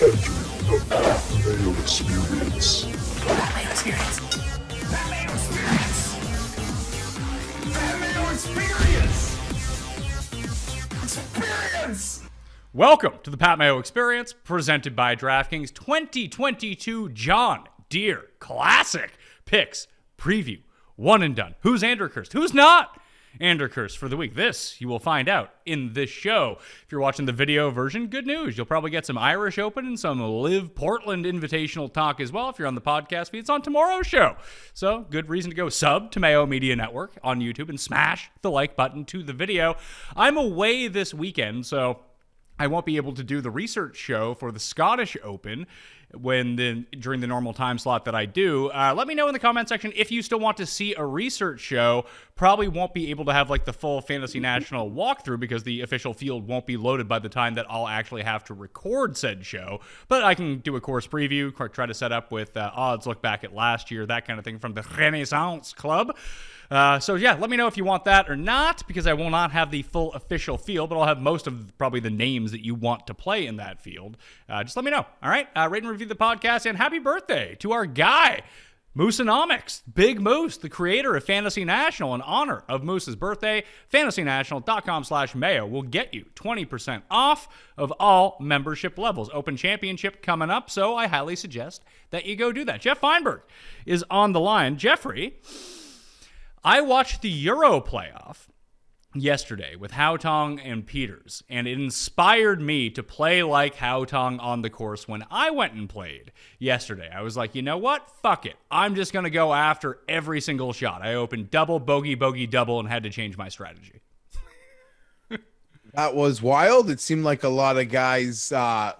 Mayo Experience. That Mayo Experience. That Mayo Experience. That Mayo Experience. Experience. Welcome to the Pat Mayo Experience, presented by DraftKings 2022 John Deere Classic Picks Preview. One and done. Who's Andercursed? Who's not Andercursed for the week? This you will find out in this show. If you're watching the video version, good news. You'll probably get some Irish Open and some LIV Portland Invitational talk as well. If you're on the podcast feed, it's on tomorrow's show. So good reason to go sub to Mayo Media Network on YouTube and smash the like button to the video. I'm away this weekend, so I won't be able to do the research show for the Scottish Open during the normal time slot that I do. Let me know in the comment section if you still want to see a research show. Probably won't be able to have like the full Fantasy National walkthrough because the official field won't be loaded by the time that I'll actually have to record said show. But I can do a course preview, try to set up with odds, look back at last year, that kind of thing from the Renaissance Club. So yeah, let me know if you want that or not, because I will not have the full official field, but I'll have most of probably the names that you want to play in that field. Just let me know. All right. Rate and review the podcast, and happy birthday to our guy, Mooseonomics, Big Moose, the creator of Fantasy National. In honor of Moose's birthday, fantasynational.com/Mayo will get you 20% off of all membership levels. Open Championship coming up, so I highly suggest that you go do that. Geoff Fienberg is on the line. Jeffrey, I watched the Euro playoff yesterday with Hautong and Peters, and it inspired me to play like Hautong on the course when I went and played yesterday. I was like, you know what? Fuck it. I'm just going to go after every single shot. I opened double, bogey, bogey, double, and had to change my strategy. That was wild. It seemed like a lot of guys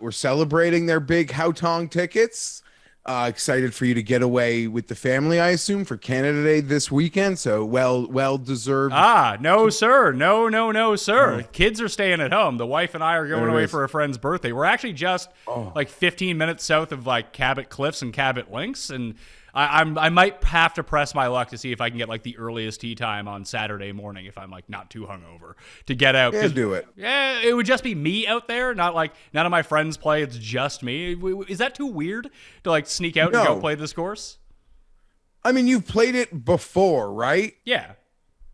were celebrating their big Hautong tickets. Excited for you to get away with the family, I assume, for Canada Day this weekend. So well deserved. No, sir. No, sir. Oh. Kids are staying at home. The wife and I are going away for a friend's birthday. We're actually just like 15 minutes south of like Cabot Cliffs and Cabot Links, and I might have to press my luck to see if I can get like the earliest tee time on Saturday morning if I'm like not too hungover to get out. Yeah, do it. Yeah, it would just be me out there, not like none of my friends play. It's just me. Is that too weird to like sneak out and go play this course? I mean, you've played it before, right? Yeah.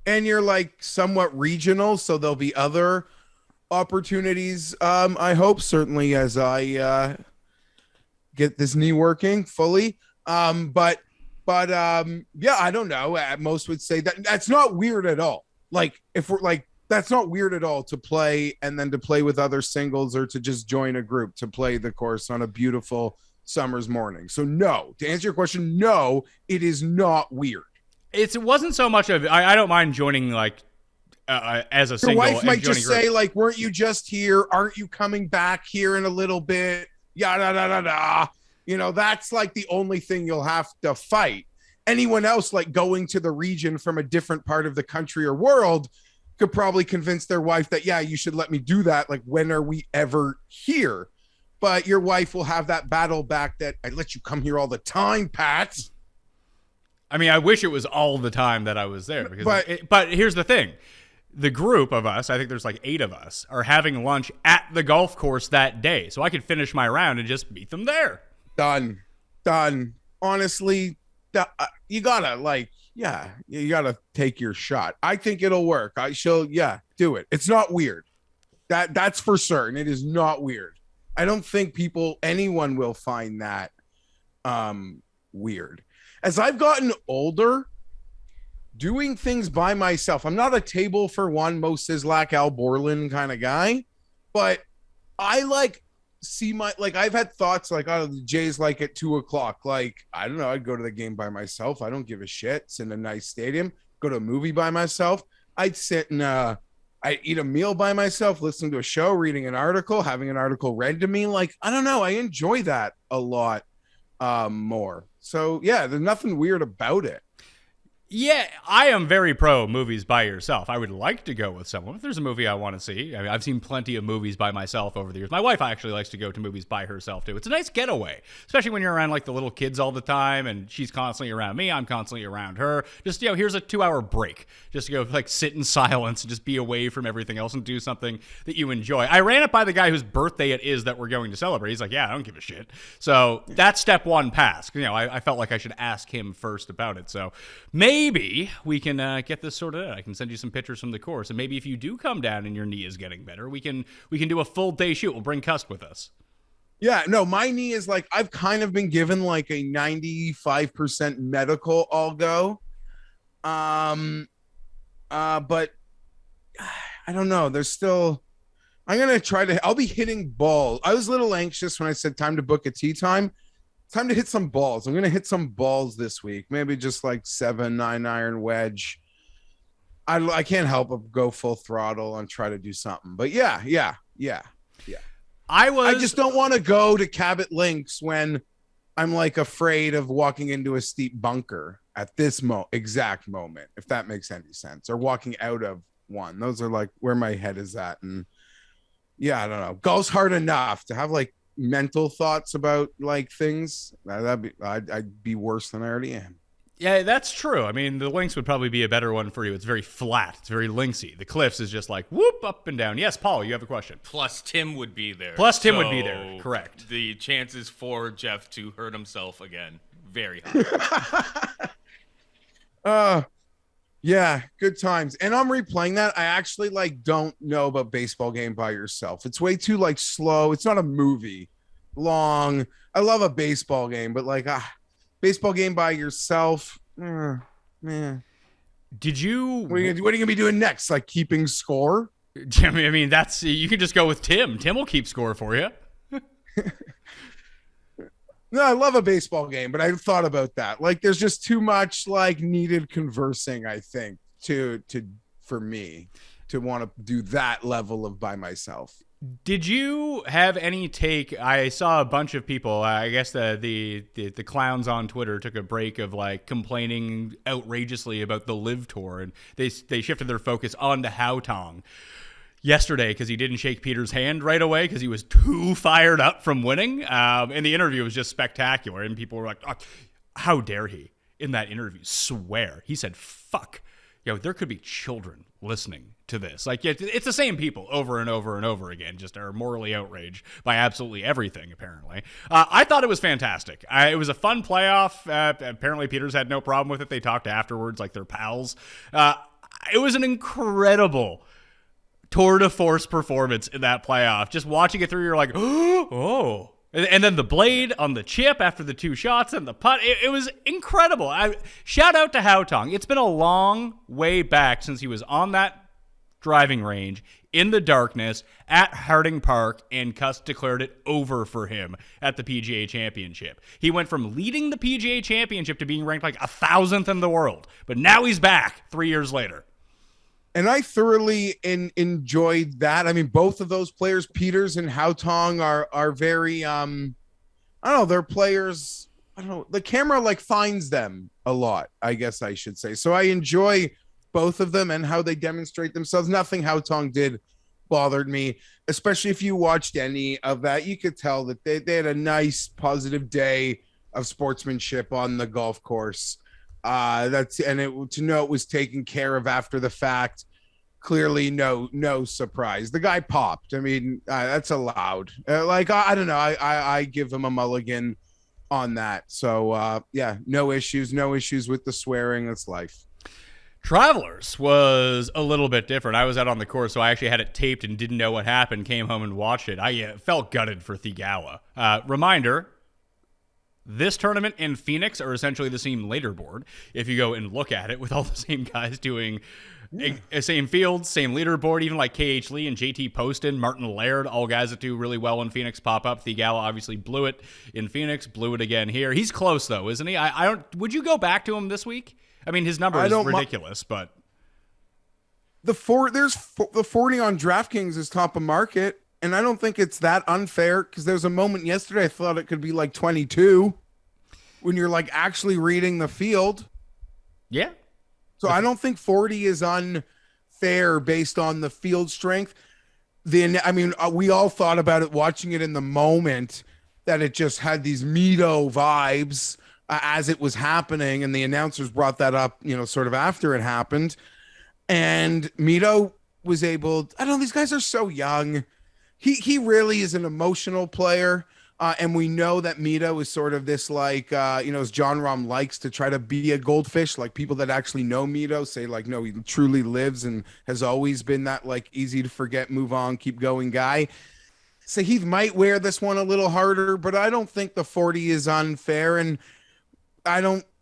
And you're like somewhat regional, so there'll be other opportunities. I hope, certainly, as I get this knee working fully. But yeah, I don't know. Most would say that that's not weird at all. Like, if we're like, that's not weird at all to play and then to play with other singles or to just join a group to play the course on a beautiful summer's morning. So no, to answer your question, no, it is not weird. It wasn't so much of, I don't mind joining like, as a single. Your wife might just say like, weren't you just here? Aren't you coming back here in a little bit? Yada, da, da, da. You know, that's like the only thing you'll have to fight. Anyone else like going to the region from a different part of the country or world could probably convince their wife that, yeah, you should let me do that. Like, when are we ever here? But your wife will have that battle back that I let you come here all the time, Pat. I mean, I wish it was all the time that I was there. But here's the thing. The group of us, I think there's like 8 of us, are having lunch at the golf course that day. So I could finish my round and just meet them there. Done. Honestly, you gotta you gotta take your shot. I think it'll work. Do it. It's not weird. That's for certain. It is not weird. I don't think anyone will find that weird. As I've gotten older, doing things by myself, I'm not a table for one, Mo Sislak, Al Borland kind of guy, but I I've had thoughts like, oh, the Jays like at 2:00. Like, I don't know, I'd go to the game by myself. I don't give a shit. It's in a nice stadium. Go to a movie by myself. I'd sit and I'd eat a meal by myself, listening to a show, reading an article, having an article read to me. Like, I don't know. I enjoy that a lot more. So yeah, there's nothing weird about it. Yeah, I am very pro movies by yourself. I would like to go with someone if there's a movie I want to see. I mean, I've seen plenty of movies by myself over the years. My wife actually likes to go to movies by herself too. It's a nice getaway, especially when you're around like the little kids all the time and she's constantly around me, I'm constantly around her. Just, here's a 2-hour break just to go like sit in silence and just be away from everything else and do something that you enjoy. I ran it by the guy whose birthday it is that we're going to celebrate. He's like, yeah, I don't give a shit. So that's step one passed. I felt like I should ask him first about it. So maybe we can get this sorted out. I can send you some pictures from the course, and maybe if you do come down and your knee is getting better, we can do a full day shoot. We'll bring Cust with us. Yeah, no, my knee is like, I've kind of been given like a 95% medical all go. But I don't know. There's still, I'll be hitting balls. I was a little anxious when I said time to book a tee time. Time to hit some balls. I'm going to hit some balls this week. Maybe just like 7-9 iron wedge. I can't help but go full throttle and try to do something. But yeah. I just don't want to go to Cabot Links when I'm like afraid of walking into a steep bunker at this exact moment, if that makes any sense, or walking out of one. Those are like where my head is at. And yeah, I don't know. Golf's hard enough to have like mental thoughts about like things. I'd be worse than I already am. Yeah, that's true. I mean, the links would probably be a better one for you. It's very flat. It's very linksy. The cliffs is just like whoop up and down. Yes, Paul, you have a question. Plus, Tim would be there. Correct. The chances for Geoff to hurt himself again, very high. Yeah, good times. And I'm replaying that. I actually like don't know about Baseball Game by Yourself. It's way too like slow. It's not a movie. Long. I love a baseball game, but like Baseball Game by Yourself. Man. Did you What are you gonna be doing next? Like keeping score? I mean, that's you can just go with Tim. Tim will keep score for you. No, I love a baseball game, but I thought about that. Like, there's just too much like needed conversing, I think, for me to want to do that level of by myself. Did you have any take? I saw a bunch of people. I guess the clowns on Twitter took a break of like complaining outrageously about the LIV Tour, and they shifted their focus onto Haotong yesterday because he didn't shake Peter's hand right away because he was too fired up from winning. And the interview was just spectacular. And people were like, oh, how dare he in that interview swear? He said, fuck. There could be children listening to this. Like, it's the same people over and over and over again, just are morally outraged by absolutely everything, apparently. I thought it was fantastic. It was a fun playoff. Apparently, Peters had no problem with it. They talked afterwards like they're pals. It was an incredible tour de force performance in that playoff. Just watching it through, you're like, oh. And then the blade on the chip after the two shots and the putt. It was incredible. Shout out to Haotong. It's been a long way back since he was on that driving range in the darkness at Harding Park, and Cust declared it over for him at the PGA Championship. He went from leading the PGA Championship to being ranked like 1,000th in the world. But now he's back 3 years later. And I thoroughly enjoyed that. I mean, both of those players, Peters and Haotong, are very, I don't know, they're players, I don't know, the camera like finds them a lot, I guess I should say. So I enjoy both of them and how they demonstrate themselves. Nothing Haotong did bothered me, especially if you watched any of that. You could tell that they had a nice, positive day of sportsmanship on the golf course. To know it was taken care of after the fact. Clearly, no surprise. The guy popped. I mean, that's allowed. I don't know. I give him a mulligan on that. So yeah, no issues with the swearing. That's life. Travelers was a little bit different. I was out on the course, so I actually had it taped and didn't know what happened. Came home and watched it. I felt gutted for Thegawa. Reminder. This tournament and Phoenix are essentially the same leaderboard if you go and look at it, with all the same guys doing same fields, same leaderboard, even like KH Lee and JT Poston, Martin Laird, all guys that do really well in Phoenix pop up. Thegawa obviously blew it in Phoenix, blew it again here. He's close though, isn't he? I don't. Would you go back to him this week? I mean, his number is ridiculous, but the 40 on DraftKings is top of market. And I don't think it's that unfair, because there was a moment yesterday I thought it could be like 22 when you're like actually reading the field. Yeah. So I don't think 40 is unfair based on the field strength. We all thought about it watching it in the moment that it just had these Mito vibes as it was happening. And the announcers brought that up, sort of after it happened. And Mito was able, I don't know, these guys are so young. He really is an emotional player. And we know that Mito is sort of this as John Rahm likes to try to be a goldfish, like people that actually know Mito say no, he truly lives and has always been that easy to forget, move on, keep going guy. So he might wear this one a little harder, but I don't think the 40 is unfair. And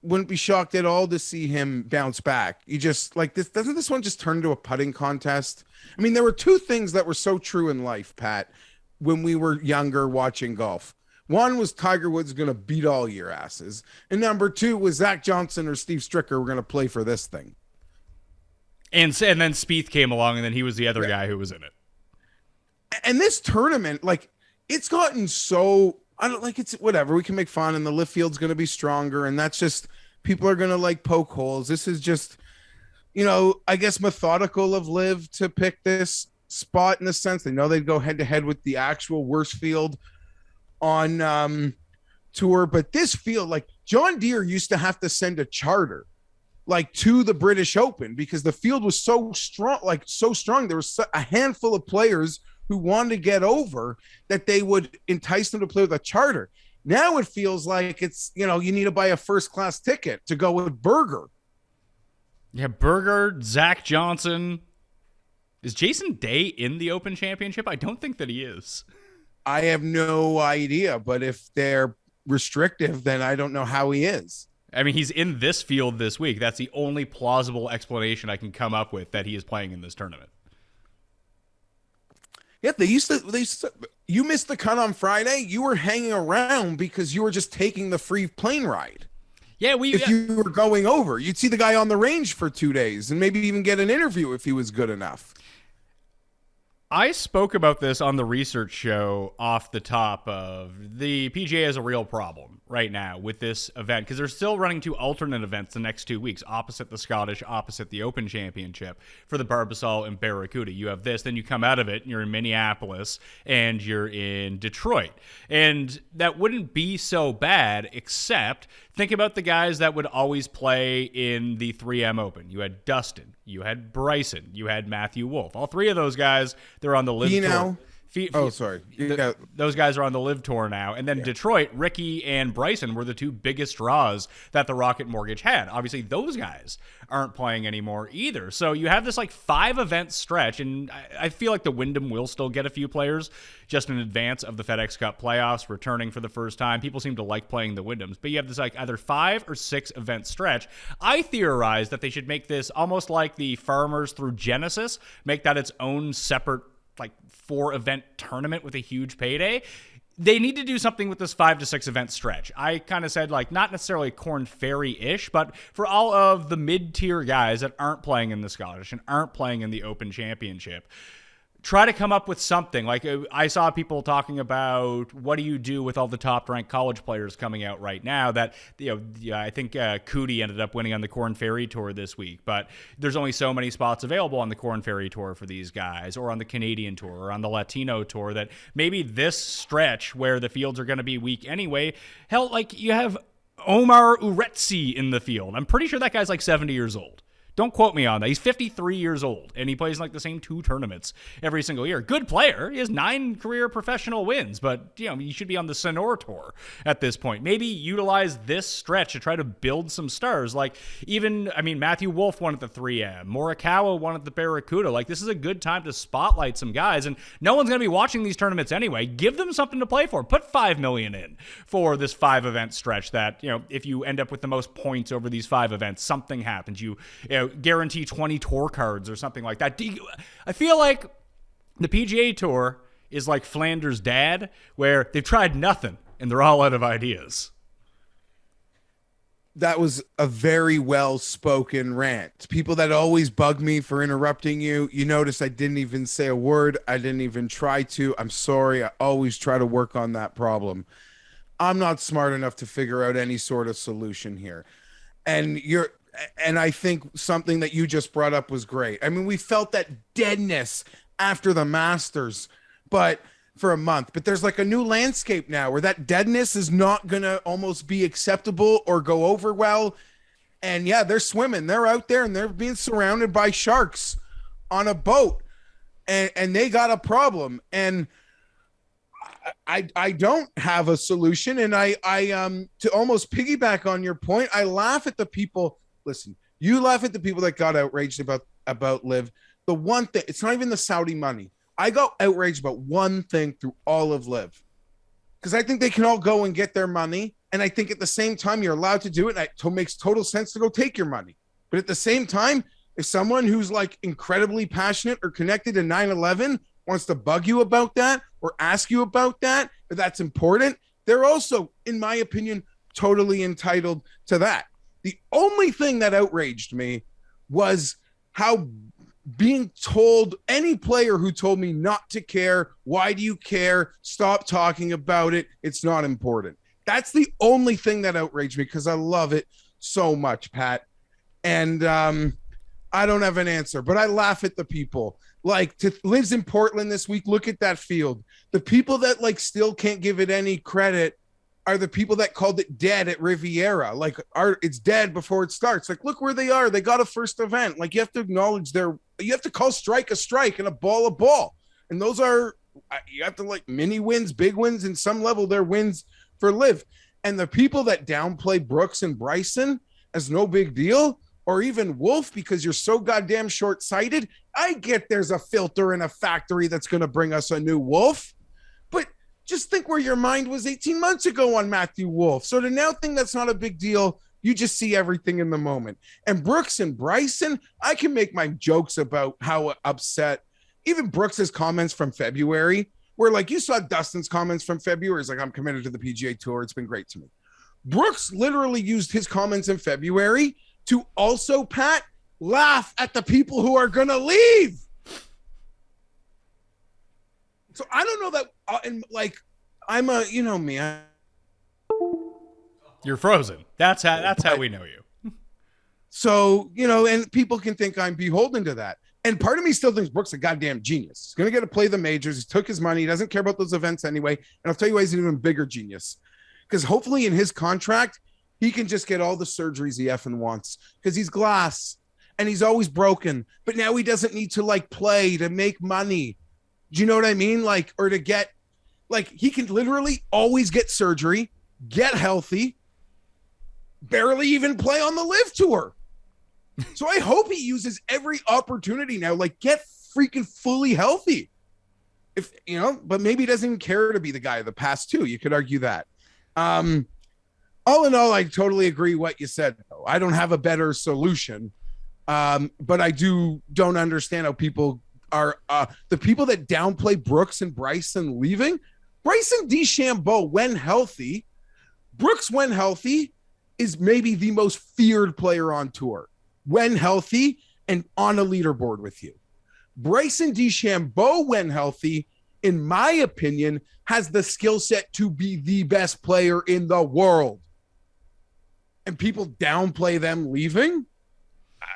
wouldn't be shocked at all to see him bounce back. You just doesn't this one just turn into a putting contest? I mean, there were two things that were so true in life, Pat, when we were younger watching golf. One was Tiger Woods going to beat all your asses. And number two was Zach Johnson or Steve Stricker were going to play for this thing. And then Spieth came along, and then he was the other guy who was in it. And this tournament, it's gotten so, it's whatever. We can make fun, and the lift field's going to be stronger, and that's just, people are going to poke holes. This is just, I guess methodical of LIV to pick this spot in the sense they know they'd go head to head with the actual worst field on tour. But this field, John Deere used to have to send a charter to the British Open because the field was so strong. There was a handful of players who wanted to get over that they would entice them to play with a charter. Now it feels like it's, you need to buy a first class ticket to go with Berger. Yeah, Berger, Zach Johnson. Is Jason Day in the Open Championship? I don't think that he is. I have no idea, but if they're restrictive, then I don't know how he is. I mean, he's in this field this week. That's the only plausible explanation I can come up with that he is playing in this tournament. Yeah, they used to, you missed the cut on Friday. You were hanging around because you were just taking the free plane ride. Yeah, if you were going over, you'd see the guy on the range for 2 days and maybe even get an interview if he was good enough. I spoke about this on the research show off the top of the PGA has a real problem right now with this event because they're still running two alternate events the next 2 weeks, opposite the Scottish, opposite the Open Championship for the Barbasol and Barracuda. You have this, then you come out of it, and you're in Minneapolis, and you're in Detroit. And that wouldn't be so bad, except think about the guys that would always play in the 3M Open. You had Dustin, you had Bryson, you had Matthew Wolff. All three of those guys, they're on the LIV Tour. Sorry. Those guys are on the LIV Tour now. And then Detroit, Ricky and Bryson were the two biggest draws that the Rocket Mortgage had. Obviously, those guys aren't playing anymore either. So you have this 5-event stretch, and I feel like the Wyndham will still get a few players just in advance of the FedEx Cup playoffs returning for the first time. People seem to like playing the Wyndhams, but you have this either 5 or 6 event stretch. I theorize that they should make this almost like the Farmers through Genesis, make that its own separate 4-event tournament with a huge payday. They need to do something with this 5 to 6 event stretch. I kind of said not necessarily Corn Ferry-ish, but for all of the mid-tier guys that aren't playing in the Scottish and aren't playing in the Open Championship, try to come up with something. I saw people talking about what do you do with all the top-ranked college players coming out right now that, I think Cootie ended up winning on the Corn Ferry Tour this week, but there's only so many spots available on the Corn Ferry Tour for these guys, or on the Canadian Tour, or on the Latino Tour, that maybe this stretch where the fields are going to be weak anyway, hell, you have Omar Uretzi in the field. I'm pretty sure that guy's 70 years old. Don't quote me on that. He's 53 years old, and he plays the same 2 tournaments every single year. Good player. He has 9 career professional wins, but, he should be on the Sonora Tour at this point. Maybe utilize this stretch to try to build some stars. Matthew Wolff won at the 3M. Morikawa won at the Barracuda. This is a good time to spotlight some guys, and no one's going to be watching these tournaments anyway. Give them something to play for. Put $5 million in for this 5-event stretch that, if you end up with the most points over these 5 events, something happens. You guarantee 20 tour cards or something like that. I feel like the PGA Tour is like Flanders' dad, where they've tried nothing and they're all out of ideas. That was a very well-spoken rant. People that always bug me for interrupting you. You notice I didn't even say a word. I didn't even try to. I'm sorry. I always try to work on that problem. I'm not smart enough to figure out any sort of solution here. And And I think something that you just brought up was great. I mean, we felt that deadness after the Masters, but for a month. But there's like a new landscape now where that deadness is not going to almost be acceptable or go over well. And yeah, they're swimming. They're out there and they're being surrounded by sharks on a boat. And they got a problem. And I don't have a solution. And I to almost piggyback on your point, I laugh at the people. Listen, you laugh at the people that got outraged about LIV. The one thing, it's not even the Saudi money. I got outraged about one thing through all of LIV, because I think they can all go and get their money. And I think at the same time, you're allowed to do it. And it makes total sense to go take your money. But at the same time, if someone who's like incredibly passionate or connected to 9/11 wants to bug you about that or ask you about that, or that's important, they're also, in my opinion, totally entitled to that. The only thing that outraged me was how being told, any player who told me not to care, why do you care? Stop talking about it. It's not important. That's the only thing that outraged me, because I love it so much, Pat. And I don't have an answer, but I laugh at the people. Like, lives in Portland this week. Look at that field. The people that like still can't give it any credit are the people that called it dead at Riviera. Like, it's dead before it starts. Like, look where they are. They got a first event. Like, you have to acknowledge you have to call strike a strike and a ball. And those are, you have to like mini wins, big wins, and some level they're wins for LIV. And the people that downplay Brooks and Bryson as no big deal, or even Wolf because you're so goddamn short-sighted, I get there's a filter in a factory that's going to bring us a new Wolf. But just think where your mind was 18 months ago on Matthew Wolf. So to now think that's not a big deal, you just see everything in the moment. And Brooks and Bryson, I can make my jokes about how upset, even Brooks's comments from February, where like you saw Dustin's comments from February, it's like, I'm committed to the PGA Tour. It's been great to me. Brooks literally used his comments in February to also, Pat, laugh at the people who are going to leave. So I don't know that, and like, I'm a, you know me. You're frozen. That's how we know you. So, you know, and people can think I'm beholden to that. And part of me still thinks Brooks a goddamn genius. He's going to get to play the majors. He took his money. He doesn't care about those events anyway. And I'll tell you why he's an even bigger genius. Because hopefully in his contract, he can just get all the surgeries he effing wants. Because he's glass and he's always broken. But now he doesn't need to like play to make money. Do you know what I mean? Like, or to get, like, he can literally always get surgery, get healthy, barely even play on the LIV Tour. So I hope he uses every opportunity now, like, get freaking fully healthy. If, you know, but maybe he doesn't even care to be the guy of the past too. You could argue that. All in all, I totally agree what you said, though. I don't have a better solution. But I don't understand how people are the people that downplay Brooks and Bryson leaving. Bryson DeChambeau, when healthy, Brooks, when healthy, is maybe the most feared player on tour. When healthy and on a leaderboard with you. Bryson DeChambeau, when healthy, in my opinion, has the skill set to be the best player in the world. And people downplay them leaving?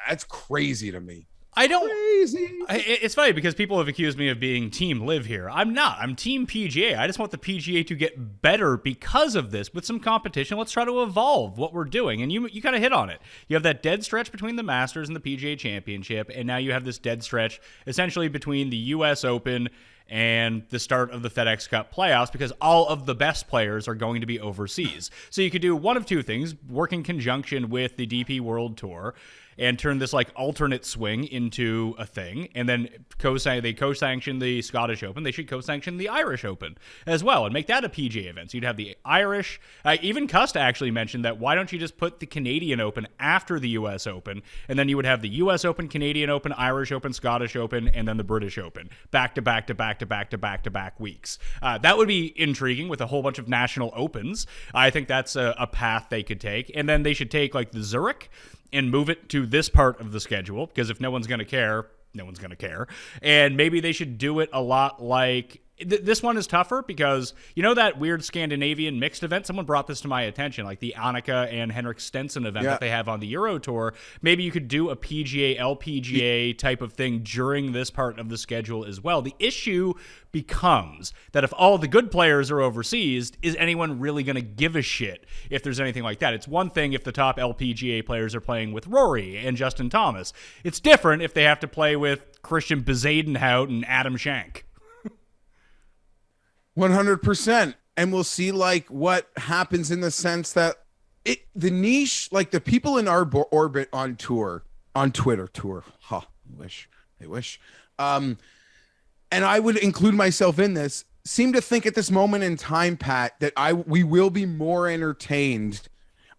That's crazy to me. I don't. Crazy. It's funny because people have accused me of being Team LIV here. I'm not. I'm Team PGA. I just want the PGA to get better because of this. With some competition, let's try to evolve what we're doing. And you kind of hit on it. You have that dead stretch between the Masters and the PGA Championship, and now you have this dead stretch essentially between the U.S. Open and the start of the FedEx Cup playoffs, because all of the best players are going to be overseas. So you could do one of two things: work in conjunction with the DP World Tour and turn this like alternate swing into a thing, and then they co-sanction the Scottish Open. They should co-sanction the Irish Open as well and make that a PGA event. So you'd have the Irish. Even Custa actually mentioned that, why don't you just put the Canadian Open after the U.S. Open, and then you would have the U.S. Open, Canadian Open, Irish Open, Scottish Open, and then the British Open, back to back weeks. That would be intriguing with a whole bunch of national opens. I think that's a path they could take. And then they should take like the Zurich and move it to this part of the schedule, because if no one's going to care, no one's going to care. And maybe they should do it a lot like This one is tougher because you know that weird Scandinavian mixed event? Someone brought this to my attention, like the Annika and Henrik Stenson event that they have on the Euro Tour. Maybe you could do a PGA, LPGA type of thing during this part of the schedule as well. The issue becomes that if all the good players are overseas, is anyone really going to give a shit if there's anything like that? It's one thing if the top LPGA players are playing with Rory and Justin Thomas. It's different if they have to play with Christian Bezadenhout and Adam Schenk. 100%. And we'll see like what happens in the sense that the niche, like the people in our orbit on Twitter, they wish. And I would include myself in this, seem to think at this moment in time, Pat, that we will be more entertained.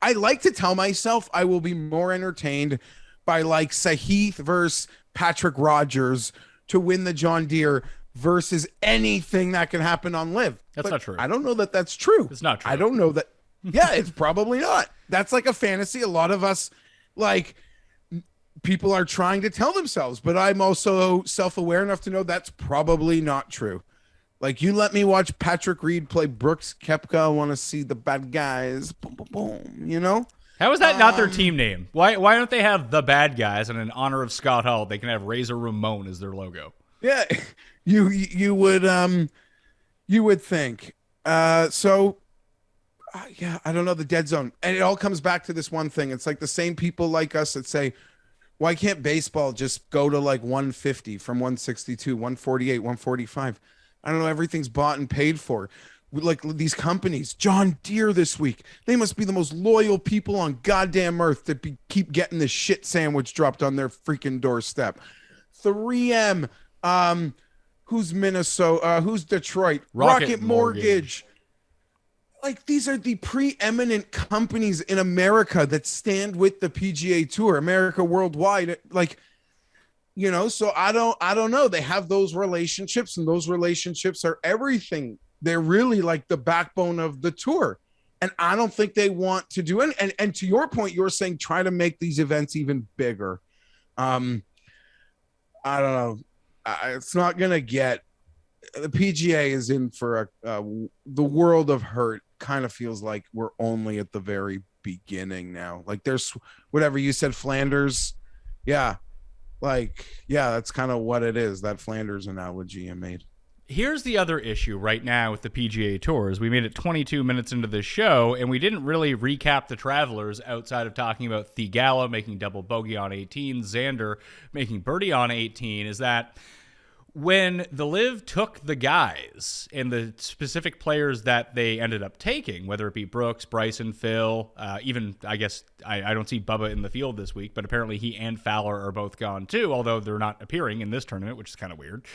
I like to tell myself I will be more entertained by like Sahith versus Patrick Rogers to win the John Deere versus anything that can happen on LIV. That's not true. I don't know that that's true. It's not true. I don't know that. Yeah, it's probably not. That's like a fantasy. A lot of us, like, people are trying to tell themselves, but I'm also self-aware enough to know that's probably not true. Like, you let me watch Patrick Reed play Brooks Koepka. I want to see the bad guys. Boom, boom, boom. You know? How is that not their team name? Why don't they have the bad guys, and in honor of Scott Hall, they can have Razor Ramon as their logo? Yeah, you would think. Yeah, I don't know, the dead zone. And it all comes back to this one thing. It's like the same people like us that say, why can't baseball just go to like 150 from 162, 148, 145? I don't know, everything's bought and paid for. Like these companies, John Deere this week, they must be the most loyal people on goddamn earth to keep getting this shit sandwich dropped on their freaking doorstep. 3M, who's Minnesota, who's Detroit, Rocket Mortgage. Like, these are the preeminent companies in America that stand with the PGA Tour, America worldwide. Like, you know, so I don't know. They have those relationships, and those relationships are everything. They're really like the backbone of the tour. And I don't think they want to do it. And to your point, you're saying try to make these events even bigger. I don't know. It's not going to get, the PGA is in for the world of hurt. Kind of feels like we're only at the very beginning now. Like, there's whatever you said, Flanders. Yeah. Like, yeah, that's kind of what it is. That Flanders analogy I made. Here's the other issue right now with the PGA Tours. We made it 22 minutes into the show, and we didn't really recap the Travelers outside of talking about Theegala making double bogey on 18, Xander making birdie on 18, is that when the LIV took the guys and the specific players that they ended up taking, whether it be Brooks, Bryson, Phil, even, I guess, I don't see Bubba in the field this week, but apparently he and Fowler are both gone too, although they're not appearing in this tournament, which is kind of weird.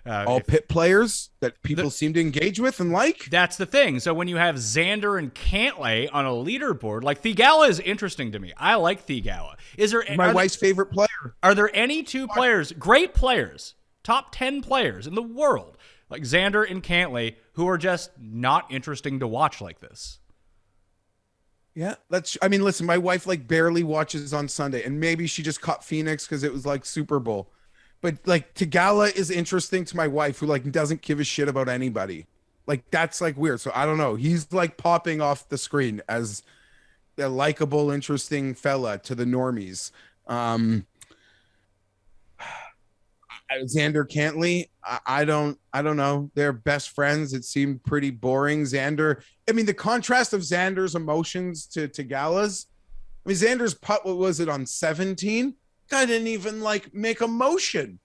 All pit players that people seem to engage with and like. That's the thing. So when you have Xander and Cantlay on a leaderboard, like Theegala is interesting to me. I like Theegala. Is there my wife's favorite player? Are there any two players, great players, top 10 players in the world, like Xander and Cantlay, who are just not interesting to watch like this? Yeah, listen, my wife like barely watches on Sunday, and maybe she just caught Phoenix because it was like Super Bowl. But like, Theegala is interesting to my wife, who like doesn't give a shit about anybody. Like, that's like weird. So I don't know. He's like popping off the screen as a likable, interesting fella to the normies. Xander Cantlay, I don't know. They're best friends. It seemed pretty boring. Xander, I mean, the contrast of Xander's emotions to Theegala's. I mean, Xander's putt, what was it, on 17? Guy didn't even like make a motion.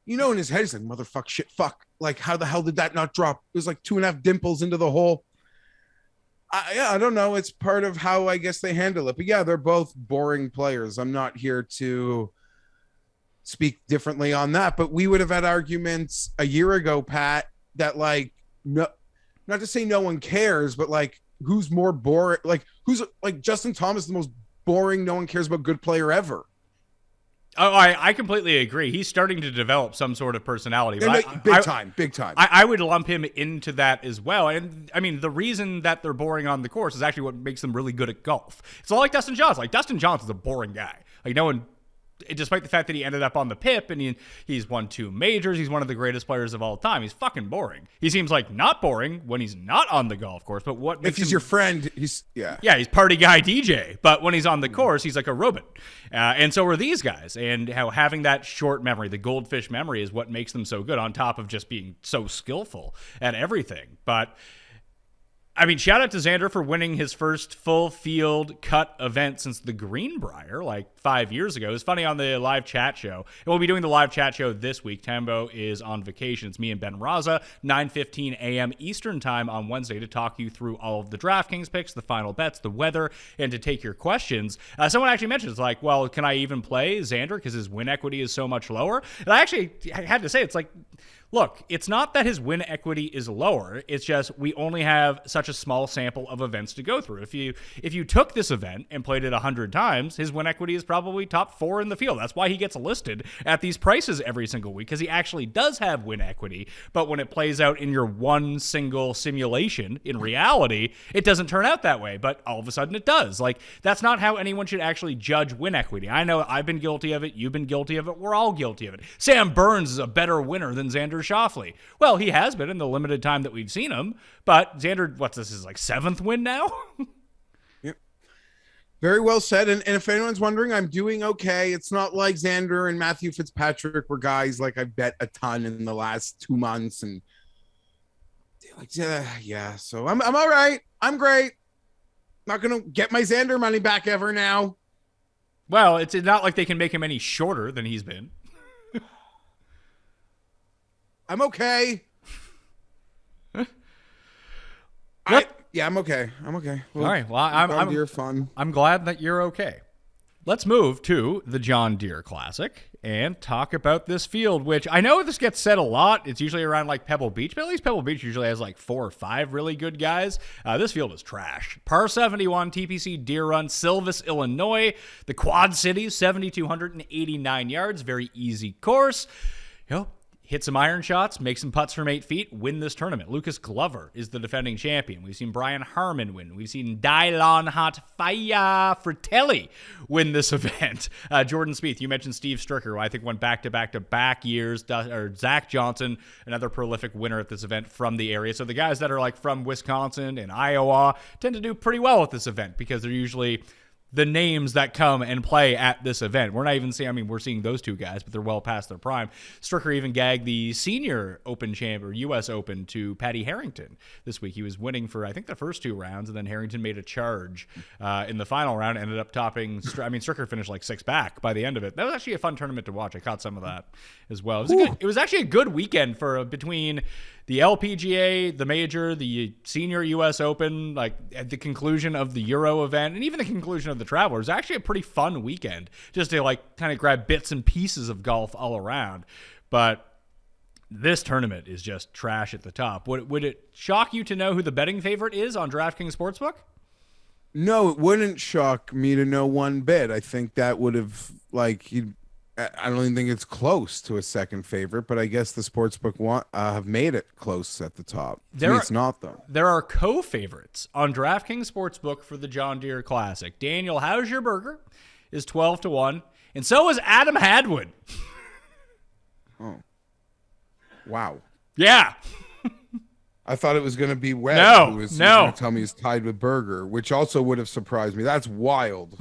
You know, in his head, he's like, motherfuck, shit, fuck. Like, how the hell did that not drop? It was like 2.5 dimples into the hole. I don't know. It's part of how I guess they handle it. But yeah, they're both boring players. I'm not here to speak differently on that, but we would have had arguments a year ago, Pat, that like, no, not to say no one cares, but like, who's more boring? Like, who's like Justin Thomas, the most boring, no one cares about good player ever. Oh, I completely agree. He's starting to develop some sort of personality. Big time. I would lump him into that as well. And I mean, the reason that they're boring on the course is actually what makes them really good at golf. It's all like Dustin Johnson. Like, Dustin Johnson's a boring guy. Like, no one despite the fact that he ended up on the PIP and he's won 2 majors, he's one of the greatest players of all time. He's fucking boring. He seems like not boring when he's not on the golf course, but what makes if he's him, your friend, he's he's party guy DJ. But when he's on the course, he's like a robot. And so are these guys. And how having that short memory, the goldfish memory, is what makes them so good, on top of just being so skillful at everything. But I mean, shout out to Xander for winning his first full field cut event since the Greenbrier, like 5 years ago. It was funny on the live chat show. And we'll be doing the live chat show this week. Tambo is on vacation. It's me and Ben Raza, 9:15 a.m. Eastern time on Wednesday, to talk you through all of the DraftKings picks, the final bets, the weather, and to take your questions. Someone actually mentioned, it's like, well, can I even play Xander because his win equity is so much lower? And I had to say, it's like, look, it's not that his win equity is lower. It's just we only have such a small sample of events to go through. If you took this event and played it 100 times, his win equity is probably top 4 in the field. That's why he gets listed at these prices every single week, because he actually does have win equity. But when it plays out in your one single simulation, in reality, it doesn't turn out that way. But all of a sudden it does. Like, that's not how anyone should actually judge win equity. I know I've been guilty of it. You've been guilty of it. We're all guilty of it. Sam Burns is a better winner than Xander Schauffele. Well, he has been in the limited time that we've seen him, but Xander, this is like 7th win now? Yep. Very well said. And if anyone's wondering, I'm doing okay. It's not like Xander and Matthew Fitzpatrick were guys like I bet a ton in the last 2 months, and so I'm all right. I'm great. Not gonna get my Xander money back ever now. Well, it's not like they can make him any shorter than he's been. I'm okay. I'm okay. I'm okay. Well, all right. Well, John Deere fun. I'm glad that you're okay. Let's move to the John Deere Classic and talk about this field, which I know this gets said a lot. It's usually around like Pebble Beach, but at least Pebble Beach usually has like 4 or 5 really good guys. This field is trash. Par 71, TPC Deere Run, Silvis, Illinois. The Quad Cities, 7,289 yards. Very easy course. Hit some iron shots, make some putts from 8 feet, win this tournament. Lucas Glover is the defending champion. We've seen Brian Harmon win. We've seen Dylan Hot Fire Fratelli win this event. Jordan Spieth, you mentioned Steve Stricker, who I think went back-to-back years. Or Zach Johnson, another prolific winner at this event from the area. So the guys that are like from Wisconsin and Iowa tend to do pretty well at this event because they're usually the names that come and play at this event. We're not even seeing, we're seeing those 2 guys, but they're well past their prime. Stricker even gagged the senior Open champ or U.S. Open to Patty Harrington this week. He was winning for, I think, the first 2 rounds, and then Harrington made a charge in the final round, ended up topping. Stricker finished like 6 back by the end of it. That was actually a fun tournament to watch. I caught some of that as well. It was actually a good weekend for between the LPGA, the major, the senior U.S. Open, like at the conclusion of the Euro event, and even the conclusion of the Travelers. Actually a pretty fun weekend just to like kind of grab bits and pieces of golf all around. But this tournament is just trash at the top. Would it shock you to know who the betting favorite is on DraftKings Sportsbook? No, it wouldn't shock me to know one bit. I think that would have I don't even think it's close to a second favorite, but I guess the sportsbook have made it close at the top. It's not, though. There are co-favorites on DraftKings Sportsbook for the John Deere Classic. Daniel How's Your Burger is 12-1, and so is Adam Hadwin. Oh. Wow. Yeah. I thought it was going to be Webb who was going to tell me he's tied with Berger, which also would have surprised me. That's wild.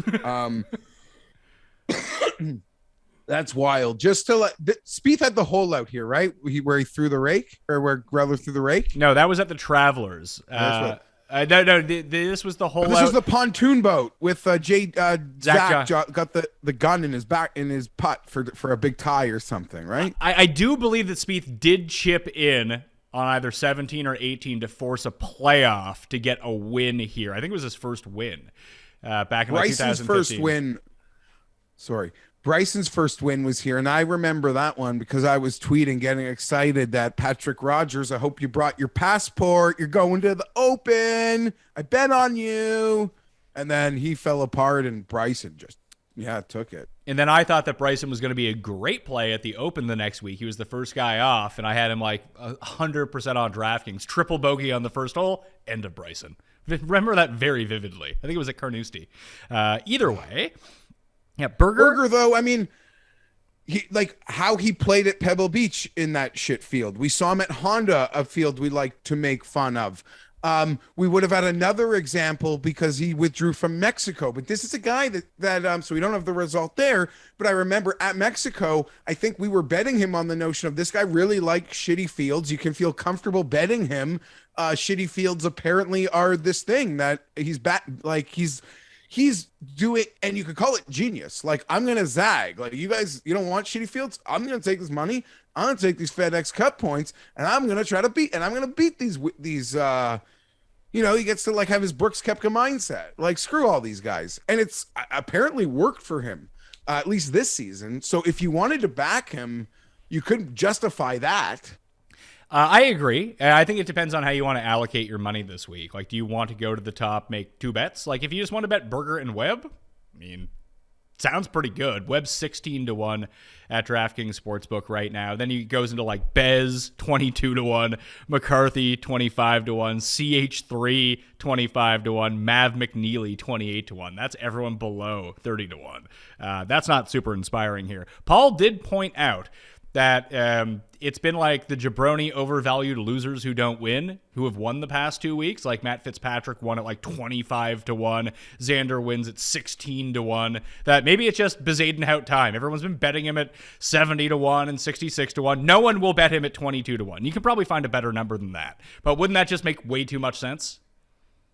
That's wild. Just to Spieth had the hole out here, right? Where he threw the rake, or where Greller threw the rake. No, that was at the Travelers. No. This was the hole. This was the pontoon boat with Zach got the gun in his putt for a big tie or something, right? I do believe that Spieth did chip in on either 17 or 18 to force a playoff to get a win here. I think it was his first win back in 2015. First win. Sorry. Bryson's first win was here, and I remember that one because I was tweeting, getting excited that Patrick Rogers, I hope you brought your passport. You're going to the Open. I bet on you. And then he fell apart, and Bryson just, took it. And then I thought that Bryson was going to be a great play at the Open the next week. He was the first guy off, and I had him like 100% on DraftKings. Triple bogey on the first hole, end of Bryson. Remember that very vividly. I think it was at Carnoustie. Either way. Yeah, Berger, though, how he played at Pebble Beach in that shit field. We saw him at Honda, a field we like to make fun of. We would have had another example because he withdrew from Mexico, but this is a guy that so we don't have the result there. But I remember at Mexico, I think we were betting him on the notion of this guy really likes shitty fields. You can feel comfortable betting him. Shitty fields apparently are this thing that he's doing, and you could call it genius. Like, I'm gonna zag. Like, you guys, you don't want shitty fields? I'm gonna take this money. I'm gonna take these FedEx Cup points, and I'm gonna try to beat. And I'm gonna beat these. He gets to like have his Brooks Koepka mindset. Like, screw all these guys, and it's apparently worked for him, at least this season. So if you wanted to back him, you could justify that. I agree. I think it depends on how you want to allocate your money this week. Like, do you want to go to the top, make 2 bets? Like, if you just want to bet Berger and Webb, I mean, sounds pretty good. Webb's 16-1 at DraftKings Sportsbook right now. Then he goes into like Bez 22-1, McCarthy 25-1, CH3 25-1, Mav McNeely 28-1. That's everyone below 30-1. That's not super inspiring here. Paul did point out that it's been like the jabroni overvalued losers who don't win, who have won the past 2 weeks. Like Matt Fitzpatrick won at like 25-1. Xander wins at 16-1. That maybe it's just Bezadenhout time. Everyone's been betting him at 70-1 and 66-1. No one will bet him at 22-1. You can probably find a better number than that. But wouldn't that just make way too much sense?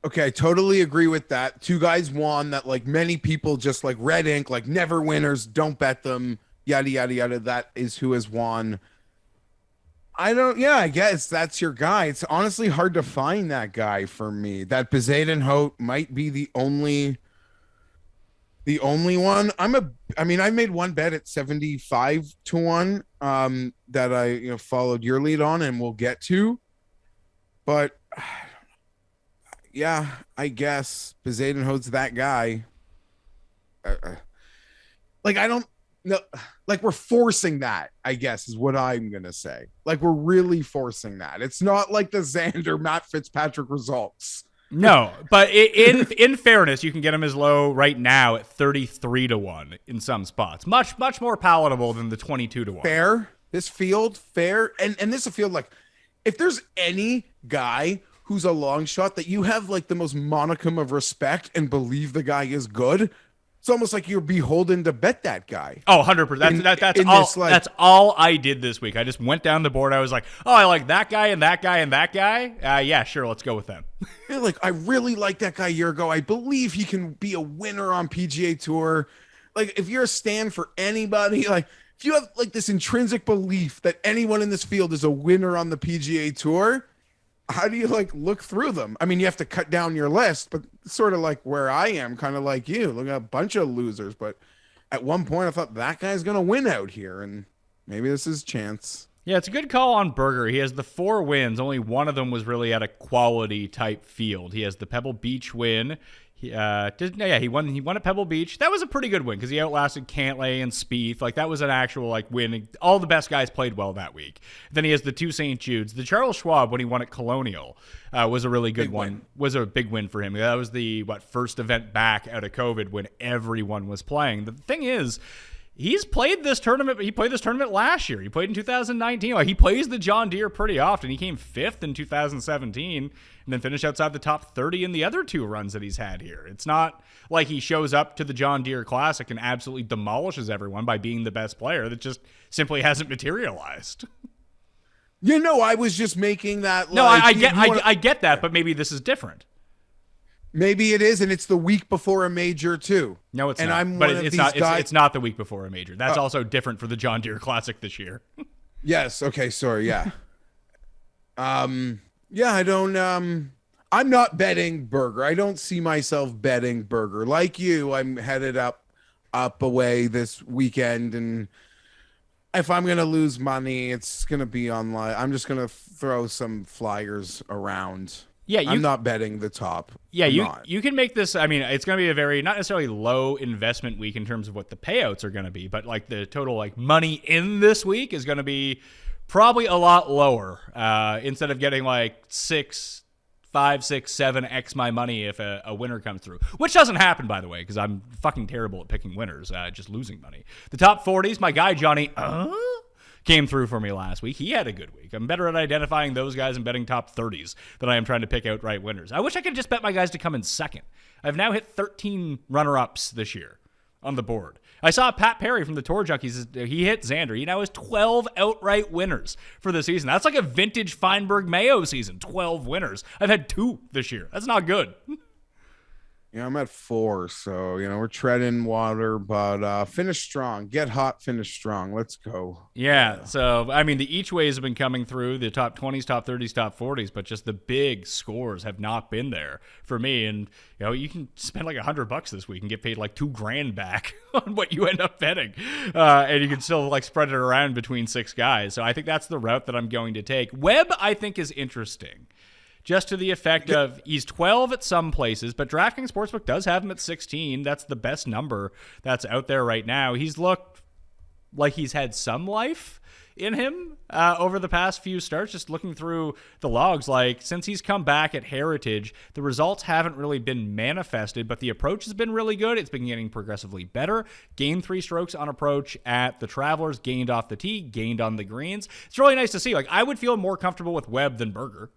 Okay, I totally agree with that. 2 guys won that like many people just like red ink, like never winners, don't bet them. Yada, yada, yada. That is who has won. I guess that's your guy. It's honestly hard to find that guy for me. That Bezadenhout might be the only one. I made one bet at 75-1 that I followed your lead on and we'll get to. But yeah, I guess Bezadenhout's that guy. No, like we're forcing that, I guess, is what I'm going to say. Like, we're really forcing that. It's not like the Xander Matt Fitzpatrick results. No, but in fairness, you can get him as low right now at 33-1 in some spots. Much, much more palatable than the 22-1. Fair. This field, fair. And this is a field, like, if there's any guy who's a long shot that you have, like, the most monicum of respect and believe the guy is good, it's almost like you're beholden to bet that guy. Oh, 100%. That's all I did this week. I just went down the board. I was like, oh, I like that guy and that guy and that guy. Yeah, sure, let's go with them. Like, I really liked that guy a year ago. I believe he can be a winner on PGA Tour. Like, if you're a stand for anybody, like, if you have, like, this intrinsic belief that anyone in this field is a winner on the PGA Tour, how do you, like, look through them? I mean, you have to cut down your list, but sort of like where I am, kind of like you. Look at a bunch of losers, but at one point I thought that guy's going to win out here, and maybe this is chance. Yeah, it's a good call on Berger. He has the 4 wins. Only one of them was really at a quality type field. He has the Pebble Beach win. He won. He won at Pebble Beach. That was a pretty good win because he outlasted Cantlay and Spieth. Like, that was an actual win. All the best guys played well that week. Then he has the 2 St. Jude's. The Charles Schwab when he won at Colonial was a really good one. Was a big win for him. That was the first event back out of COVID when everyone was playing. The thing is, he's played this tournament. He played this tournament last year. He played in 2019. Like, he plays the John Deere pretty often. He came 5th in 2017 and then finished outside the top 30 in the other 2 runs that he's had here. It's not like he shows up to the John Deere Classic and absolutely demolishes everyone by being the best player. That just simply hasn't materialized. I was just making that. No, I get that, but maybe this is different. Maybe it is, and it's the week before a major too. No, it's and not. I'm but one of it's these not. guys. It's not the week before a major. That's also different for the John Deere Classic this year. Yes. Okay. Sorry. Yeah. Yeah. I don't. I'm not betting Berger. I don't see myself betting Berger. Like you, I'm headed up away this weekend, and if I'm gonna lose money, it's gonna be online. I'm just gonna throw some flyers around. Yeah, I'm not betting the top. Yeah, you can make this. I mean, it's going to be a very not necessarily low investment week in terms of what the payouts are going to be, but like the total money in this week is going to be probably a lot lower. Instead of getting like 6 5, 6, 7x my money if a winner comes through, which doesn't happen, by the way, because I'm fucking terrible at picking winners, just losing money. The top 40s, my guy Johnny came through for me last week. He had a good week. I'm better at identifying those guys and betting top 30s than I am trying to pick outright winners. I wish I could just bet my guys to come in second. I've now hit 13 runner-ups this year on the board. I saw Pat Perry from the Tour Junkies. He hit Xander. He now has 12 outright winners for the season. That's like a vintage Fienberg Mayo season, 12 winners. I've had 2 this year. That's not good. Yeah, I'm at 4, so we're treading water, but finish strong. Get hot, finish strong. Let's go. Yeah, so I mean, the each ways have been coming through, the top 20s, top 30s, top 40s, but just the big scores have not been there for me. And you can spend like $100 this week and get paid like $2,000 back on what you end up betting, and you can still like spread it around between 6 guys. So I think that's the route that I'm going to take. Webb, I think, is interesting. Just to the effect of he's 12 at some places, but DraftKings Sportsbook does have him at 16. That's the best number that's out there right now. He's looked like he's had some life in him over the past few starts. Just looking through the logs, like since he's come back at Heritage, the results haven't really been manifested, but the approach has been really good. It's been getting progressively better. Gained 3 strokes on approach at the Travelers, gained off the tee, gained on the greens. It's really nice to see. Like I would feel more comfortable with Webb than Berger.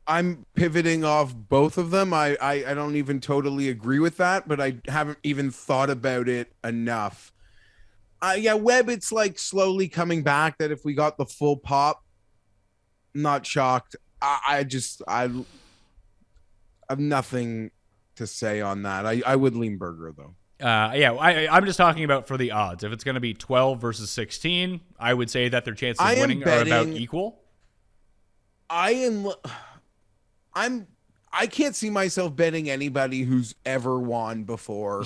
I'm pivoting off both of them. I don't even totally agree with that, but I haven't even thought about it enough. Webb, it's like slowly coming back that if we got the full pop, I'm not shocked. I have nothing to say on that. I would lean Berger though. I'm just talking about for the odds. If it's going to be 12 versus 16, I would say that their chances of winning are about equal. I can't see myself betting anybody who's ever won before.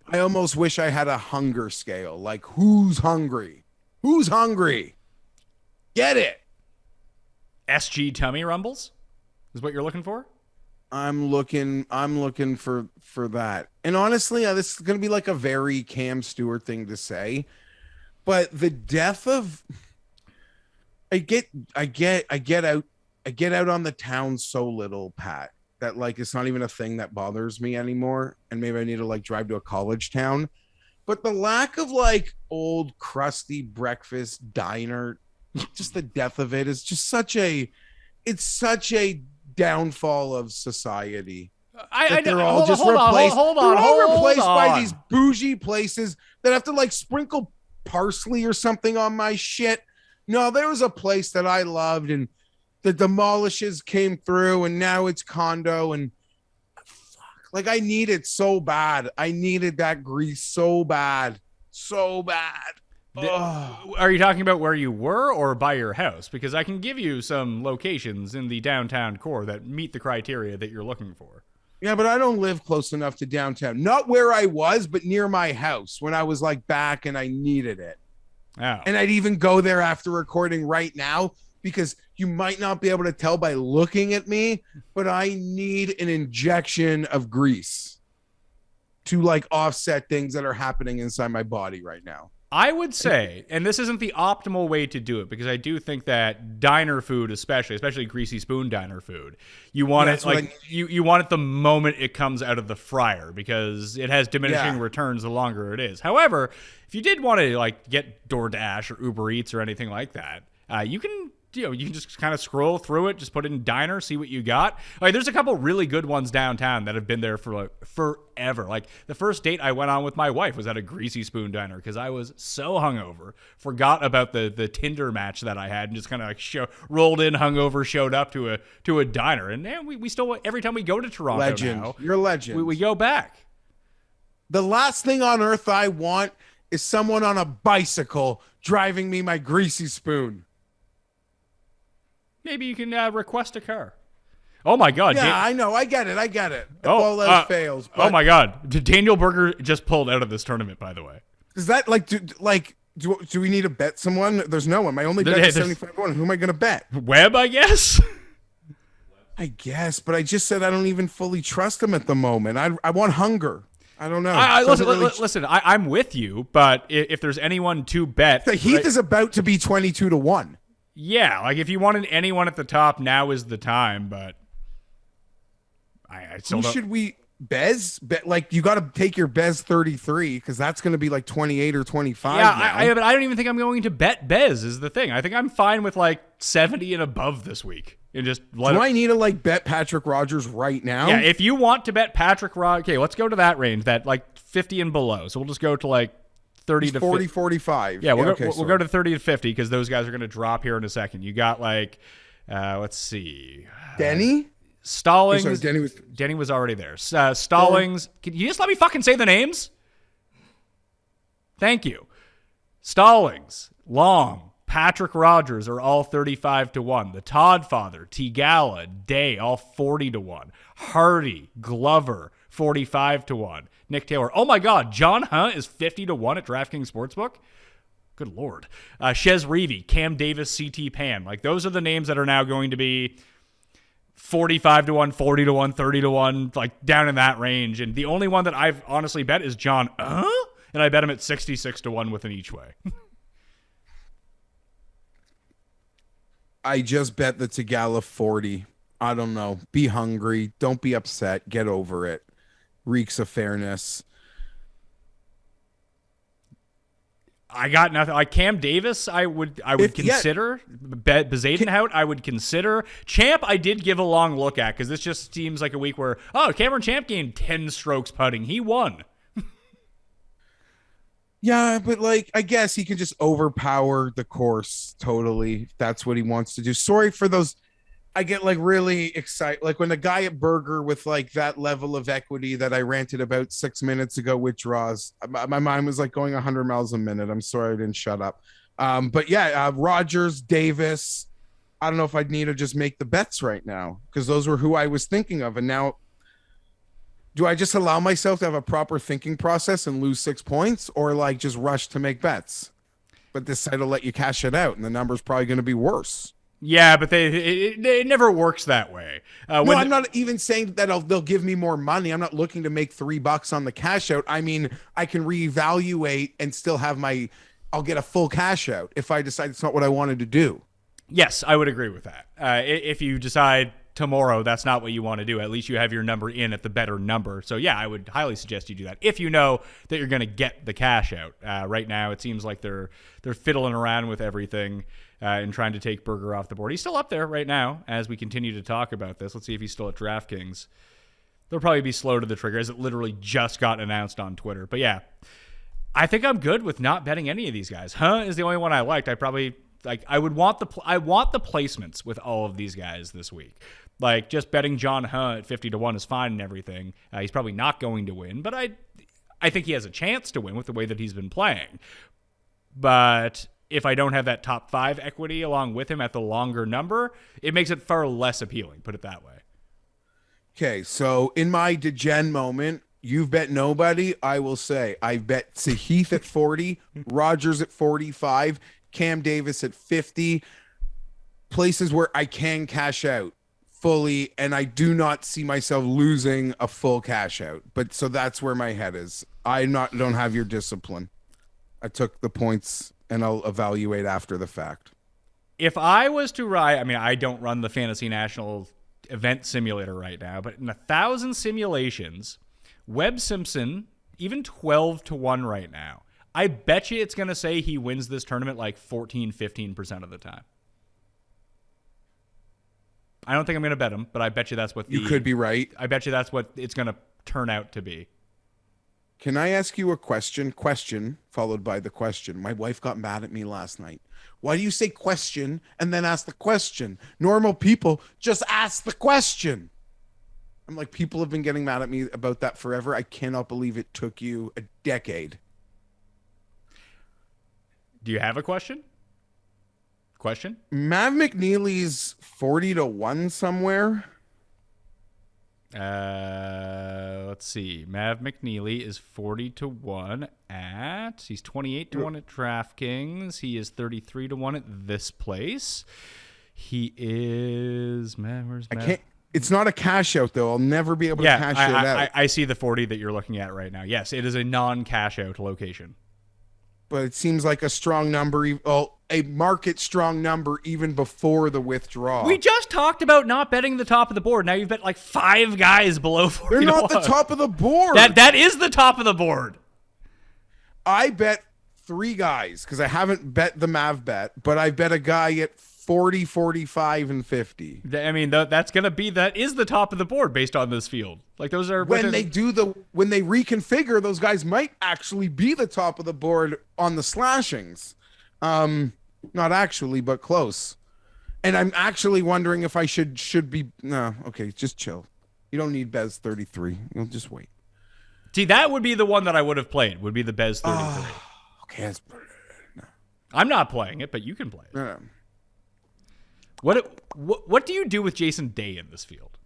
I almost wish I had a hunger scale. Like, who's hungry? Who's hungry? Get it. SG tummy rumbles is what you're looking for? I'm looking for that. And honestly, this is going to be like a very Cam Stewart thing to say, but the death of I get out on the town so little, Pat, that like it's not even a thing that bothers me anymore. And maybe I need to like drive to a college town. But the lack of like old crusty breakfast diner, just the death of it is just such a downfall of society. They're all just replaced. Hold on, replaced by these bougie places that have to like sprinkle parsley or something on my shit. No, there was a place that I loved and the demolishes came through and now it's condo and fuck, like I need it so bad. I needed that grease so bad. Are you talking about where you were or by your house? Because I can give you some locations in the downtown core that meet the criteria that you're looking for. Yeah, but I don't live close enough to downtown. Not where I was, but near my house when I was like back and I needed it. Oh. And I'd even go there after recording right now because you might not be able to tell by looking at me, but I need an injection of grease to like offset things that are happening inside my body right now. I would say, and this isn't the optimal way to do it, because I do think that diner food, especially greasy spoon diner food, you want it like you want it the moment it comes out of the fryer because it has diminishing returns the longer it is. However, if you did want to like get DoorDash or Uber Eats or anything like that, you can just kind of scroll through it, just put it in diner, see what you got. Like, there's a couple really good ones downtown that have been there for like forever. Like the first date I went on with my wife was at a Greasy Spoon diner because I was so hungover, forgot about the Tinder match that I had, and just kind of like rolled in hungover, showed up to a diner, and we still every time we go to Toronto legend. Now, you're a legend. We go back. The last thing on earth I want is someone on a bicycle driving me my Greasy Spoon. Maybe you can request a car. Oh, my God. Yeah, I know. I get it. If all else fails. But... Oh, my God. Daniel Berger just pulled out of this tournament, by the way. Is that do we need to bet someone? There's no one. My only bet is 75-1. Who am I going to bet? Webb, I guess? I guess, but I just said I don't even fully trust him at the moment. I want hunger. I don't know. Listen, I'm with you, but if there's anyone to bet... Heath is about to be 22-1. Yeah, like if you wanted anyone at the top, now is the time, but I still Who don't. should we like you got to take your Bez 33 because that's going to be like 28 or 25. Yeah, now. but I don't even think I'm going to bet Bez is the thing. I think I'm fine with like 70 and above this week. And just let Do I need to like bet Patrick Rogers right now? Yeah, if you want to bet Patrick Rogers, okay, let's go to that range, that like 50 and below. So we'll just go to like 30 He's to 40, 50. 45. Yeah, we'll okay, go to 30 to 50 because those guys are going to drop here in a second. You got like, let's see, Denny. Stallings. Oh, sorry, Denny was already there. Stallings. Can you just let me fucking say the names? Thank you. Stallings, Long, Patrick Rogers are all 35 to 1. The Todd Father, Tigala, Day, all 40 to 1. Hardy, Glover, 45 to 1. Nick Taylor. Oh my God, John Hunt is 50 to 1 at DraftKings Sportsbook. Good Lord. Shez Reavie, Cam Davis, CT Pan. Like those are the names that are now going to be 45 to 1, 40 to 1, 30 to 1, like down in that range. And the only one that I've honestly bet is John, and I bet him at 66 to 1 with an each way. I just bet the Tagala 40. I don't know. Be hungry. Don't be upset. Get over it. Reeks of fairness. I got nothing. Like Cam Davis, I would consider. Bezadenhout, I would consider. Champ, I did give a long look at because this just seems like a week where, Cameron Champ gained 10 strokes putting. He won. Yeah, but like, I guess he can just overpower the course totally. If that's what he wants to do. Sorry for those. I get like really excited. Like when the guy at Burger with like that level of equity that I ranted about 6 minutes ago withdraws, my mind was like going 100 miles a minute. I'm sorry I didn't shut up. But yeah, Rogers, Davis. I don't know if I'd need to just make the bets right now because those were who I was thinking of. And now, do I just allow myself to have a proper thinking process and lose 6 points or like just rush to make bets? But this site will let you cash it out and the number's probably going to be worse. Yeah, but it never works that way. No, I'm not even saying that they'll give me more money. I'm not looking to make $3 on the cash out. I mean, I can reevaluate and still have I'll get a full cash out if I decide it's not what I wanted to do. Yes, I would agree with that. If you decide tomorrow that's not what you want to do, at least you have your number in at the better number. So yeah, I would highly suggest you do that if you know that you're going to get the cash out. Right now, it seems like they're fiddling around with everything and trying to take Burger off the board. He's still up there right now as we continue to talk about this. Let's see if he's still at DraftKings. They'll probably be slow to the trigger as it literally just got announced on Twitter. But yeah, I think I'm good with not betting any of these guys. Is the only one I liked. I probably I want the placements with all of these guys this week. Like just betting John Hunt at 50 to 1 is fine and everything. He's probably not going to win, but I think he has a chance to win with the way that he's been playing. But if I don't have that top 5 equity along with him at the longer number, it makes it far less appealing, put it that way. Okay, so in my degen moment, you've bet nobody. I will say I bet Sahith at 40, Rogers at 45, Cam Davis at 50, places where I can cash out fully, and I do not see myself losing a full cash out. But so that's where my head is. Don't have your discipline. I took the points and I'll evaluate after the fact. If I was to I don't run the Fantasy National event simulator right now, but in 1,000 simulations, Webb Simpson, even 12 to 1 right now, I bet you it's going to say he wins this tournament like 14, 15% of the time. I don't think I'm going to bet him, but I bet you that's what you could be right. I bet you that's what it's going to turn out to be. Can I ask you a question? Question followed by the question. My wife got mad at me last night. Why do you say question and then ask the question? Normal people just ask the question. I'm like, people have been getting mad at me about that forever. I cannot believe it took you a decade. Do you have a question? Mav McNeely's 40 to 1 somewhere. Let's see. Mav McNeely is 40 to 1 he's 28 to 1 at DraftKings. He is 33 to 1 at this place. He is where's Mav? It's not a cash out though. I'll never be able to cash it out. I see the 40 that you're looking at right now. Yes, it is a non-cash out location. But it seems like a strong number. Oh, a market strong number even before the withdrawal. We just talked about not betting the top of the board. Now you've bet like 5 guys below 40. They're not the top of the board. That is the top of the board. I bet 3 guys because I haven't bet the Mav bet, but I bet a guy at 40, 45, and 50. I mean, that is the top of the board based on this field. Like those are When they reconfigure, those guys might actually be the top of the board on the slashings. Not actually, but close. And I'm actually wondering if I should be no. Okay, just chill. You don't need Bez 33. You'll just wait. See, that would be the one that I would have played. Would be the Bez 33. Okay, no. I'm not playing it, but you can play it. No. What do you do with Jason Day in this field?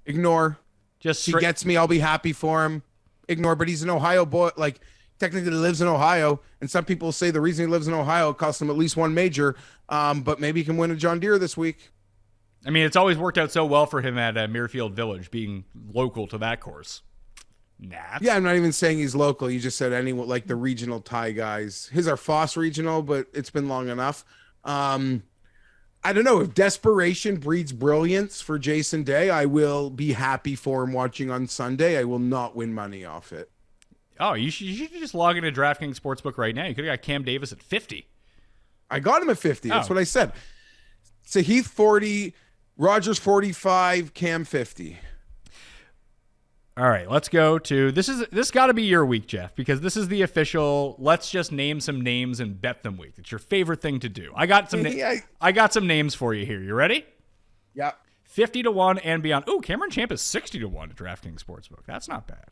Ignore. Just He gets me, I'll be happy for him. Ignore, but he's an Ohio boy. Like, technically he lives in Ohio, and some people say the reason he lives in Ohio cost him at least one major, but maybe he can win a John Deere this week. I mean, it's always worked out so well for him at Muirfield Village, being local to that course. Yeah, I'm not even saying he's local. You just said anyone, like the regional tie guys. His are Foss regional, but it's been long enough. I don't know if desperation breeds brilliance for Jason Day. I will be happy for him watching on Sunday. I will not win money off it. Oh, you should just log into DraftKings Sportsbook right now. You could have got Cam Davis at 50. I got him at 50. That's what I said. Sahith 40, Rogers 45, Cam 50. All right, let's go to this got to be your week, Geoff, because this is the official let's just name some names and bet them week. It's your favorite thing to do. I got some names for you here. You ready? Yeah. 50-1 and beyond. Ooh, Cameron Champ is 60-1 at DraftKings Sportsbook. That's not bad.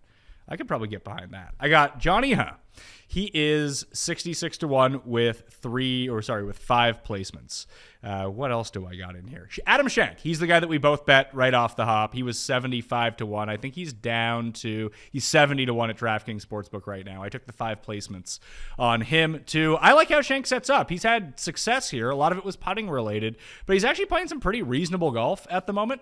I could probably get behind that. I got Johnny Huh. He is 66-1 with 5 placements. What else do I got in here? Adam Schenk. He's the guy that we both bet right off the hop. He was 75-1. I think he's 70-1 at DraftKings Sportsbook right now. I took the 5 placements on him too. I like how Schenk sets up. He's had success here. A lot of it was putting related, but he's actually playing some pretty reasonable golf at the moment.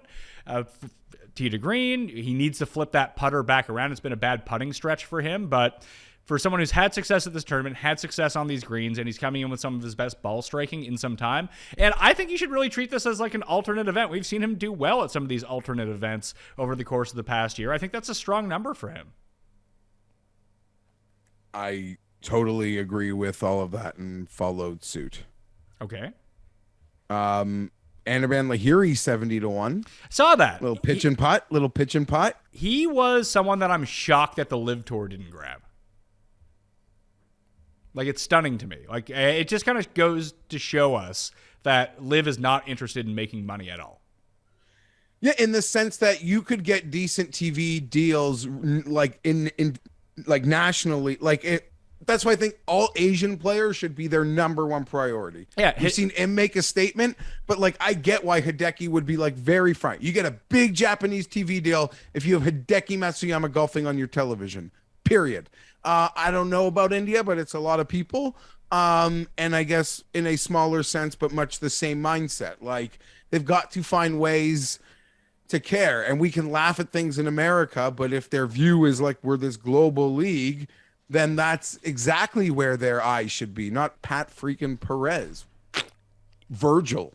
Tee to green. He needs to flip that putter back around. It's been a bad putting stretch for him, but for someone who's had success at this tournament, had success on these greens, and he's coming in with some of his best ball striking in some time. And I think you should really treat this as like an alternate event. We've seen him do well at some of these alternate events over the course of the past year. I think that's a strong number for him. I totally agree with all of that and followed suit. Okay. Anaban Lahiri 70-1. Saw that. Little pitch and putt. He was someone that I'm shocked that the LIV Tour didn't grab. Like, it's stunning to me. Like, it just kind of goes to show us that LIV is not interested in making money at all. Yeah, in the sense that you could get decent TV deals, like in like nationally. That's why I think all Asian players should be their number one priority. Yeah, you've seen him make a statement, but like I get why Hideki would be like very front. You get a big Japanese TV deal if you have Hideki Matsuyama golfing on your television. Period. I don't know about India, but it's a lot of people. And I guess in a smaller sense, but much the same mindset. Like they've got to find ways to care. And we can laugh at things in America, but if their view is like we're this global league, then that's exactly where their eyes should be, not Pat freaking Perez. Virgil.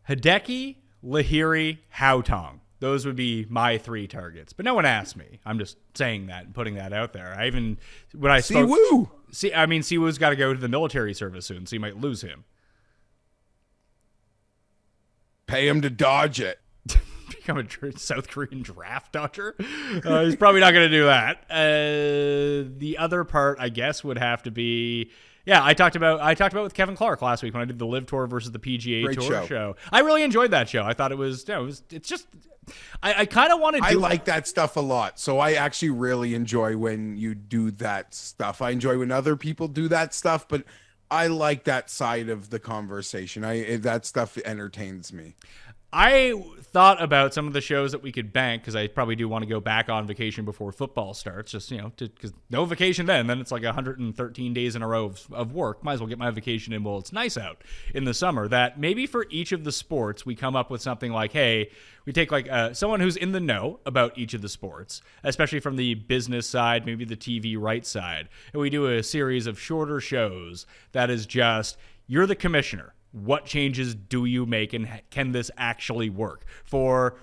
Hideki, Lahiri, Haotong. Those would be my 3 targets. But no one asked me. I'm just saying that and putting that out there. Siwoo. Siwoo's got to go to the military service soon, so you might lose him. Pay him to dodge it. Become a South Korean draft dodger? He's probably not going to do that. The other part, I guess, would have to be... Yeah, I talked about with Kevin Clark last week when I did the LIV Tour versus the PGA Great Tour show. I really enjoyed that show. I thought it's just... I kind of want to do... I like that stuff a lot. So I actually really enjoy when you do that stuff. I enjoy when other people do that stuff, but I like that side of the conversation. That stuff entertains me. I thought about some of the shows that we could bank because I probably do want to go back on vacation before football starts. Just, because no vacation then it's like 113 days in a row of work. Might as well get my vacation in while it's nice out in the summer. That maybe for each of the sports, we come up with something like, hey, we take like someone who's in the know about each of the sports, especially from the business side, maybe the TV right side. And we do a series of shorter shows that is just, you're the commissioner. What changes do you make, and can this actually work for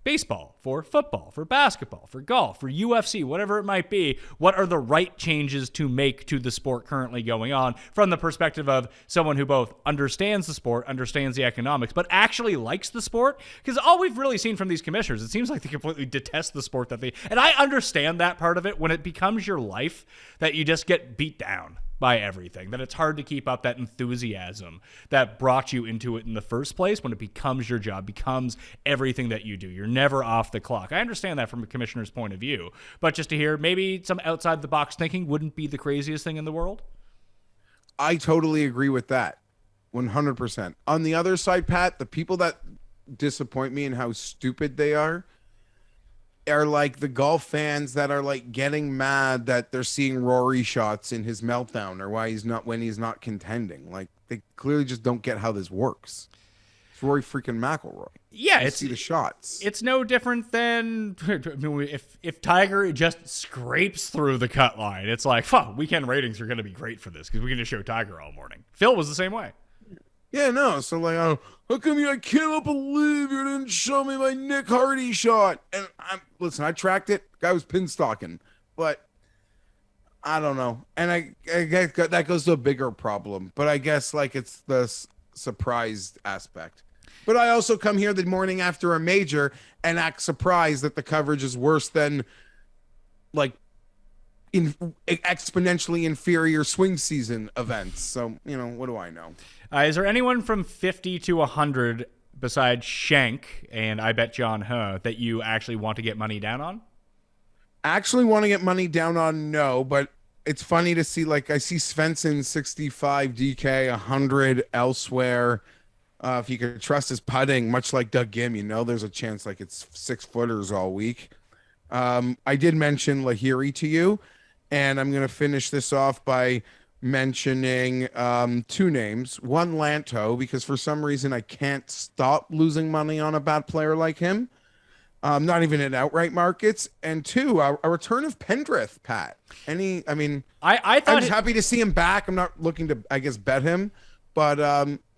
baseball, for football, for basketball, for golf, for UFC, whatever it might be? What are the right changes to make to the sport currently going on from the perspective of someone who both understands the sport, understands the economics, but actually likes the sport? Because all we've really seen from these commissioners, it seems like they completely detest the sport that they, and I understand that part of it, when it becomes your life that you just get beat down by everything, that it's hard to keep up that enthusiasm that brought you into it in the first place when it becomes your job, becomes everything that you do. You're never off the clock. I understand that from a commissioner's point of view, but just to hear maybe some outside the box thinking wouldn't be the craziest thing in the world. I totally agree with that. 100%. On the other side, Pat, the people that disappoint me and how stupid they are like the golf fans that are like getting mad that they're seeing Rory shots in his meltdown or when he's not contending. Like, they clearly just don't get how this works. It's Rory freaking McIlroy. Yeah, see the shots. It's no different than if Tiger just scrapes through the cut line. It's like, weekend ratings are going to be great for this because we can just show Tiger all morning. Phil was the same way. Yeah, no. So like, how come I cannot believe you didn't show me my Nick Hardy shot? And listen, I tracked it. Guy was pin stalking, but I don't know. And I guess that goes to a bigger problem. But I guess like it's the surprised aspect. But I also come here the morning after a major and act surprised that the coverage is worse than like exponentially inferior swing season events. So, what do I know? Is there anyone from 50 to 100 besides Shank and I bet John that you actually want to get money down on? Actually want to get money down on, no, but it's funny to see, like, I see Svensson 65 DK, 100 elsewhere. If you could trust his putting, much like Doug Gim, there's a chance like it's 6-footers all week. I did mention Lahiri to you, and I'm going to finish this off by mentioning two names. One, Lanto, because for some reason I can't stop losing money on a bad player like him. Not even in outright markets. And two, a return of Pendrith, Pat. I thought I'm happy to see him back. I'm not looking to, I guess, bet him, but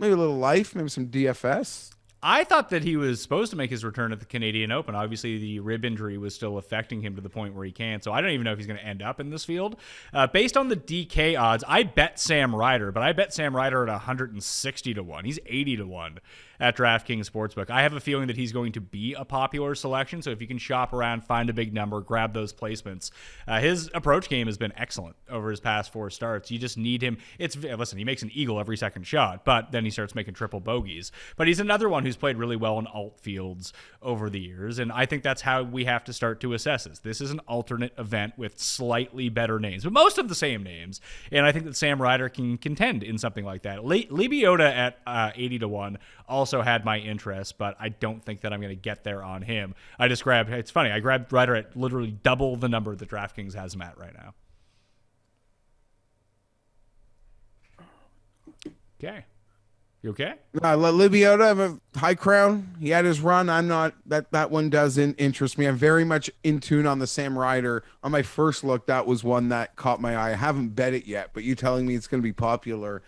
maybe a little life, maybe some DFS. I thought that he was supposed to make his return at the Canadian Open. Obviously, the rib injury was still affecting him to the point where he can't. So I don't even know if he's going to end up in this field. Based on the DK odds, I bet Sam Ryder, but I bet Sam Ryder at 160 to 1. He's 80 to 1 at DraftKings Sportsbook. I have a feeling that he's going to be a popular selection. So if you can shop around, find a big number, grab those placements. His approach game has been excellent over his past 4 starts. You just need him. Listen, he makes an eagle every second shot, but then he starts making triple bogeys. But he's another one who's played really well in alt fields over the years, and I think that's how we have to start to assess this. This is an alternate event with slightly better names, but most of the same names, and I think that Sam Ryder can contend in something like that. Libiota at 80 to 1 also had my interest, but I don't think that I'm going to get there on him. It's funny, I grabbed Ryder at literally double the number that DraftKings has him at right now. Okay. You okay? Let Libiota have a high crown. He had his run. I'm not, that one doesn't interest me. I'm very much in tune on the Sam Ryder. On my first look, that was one that caught my eye. I haven't bet it yet, but you telling me it's going to be popular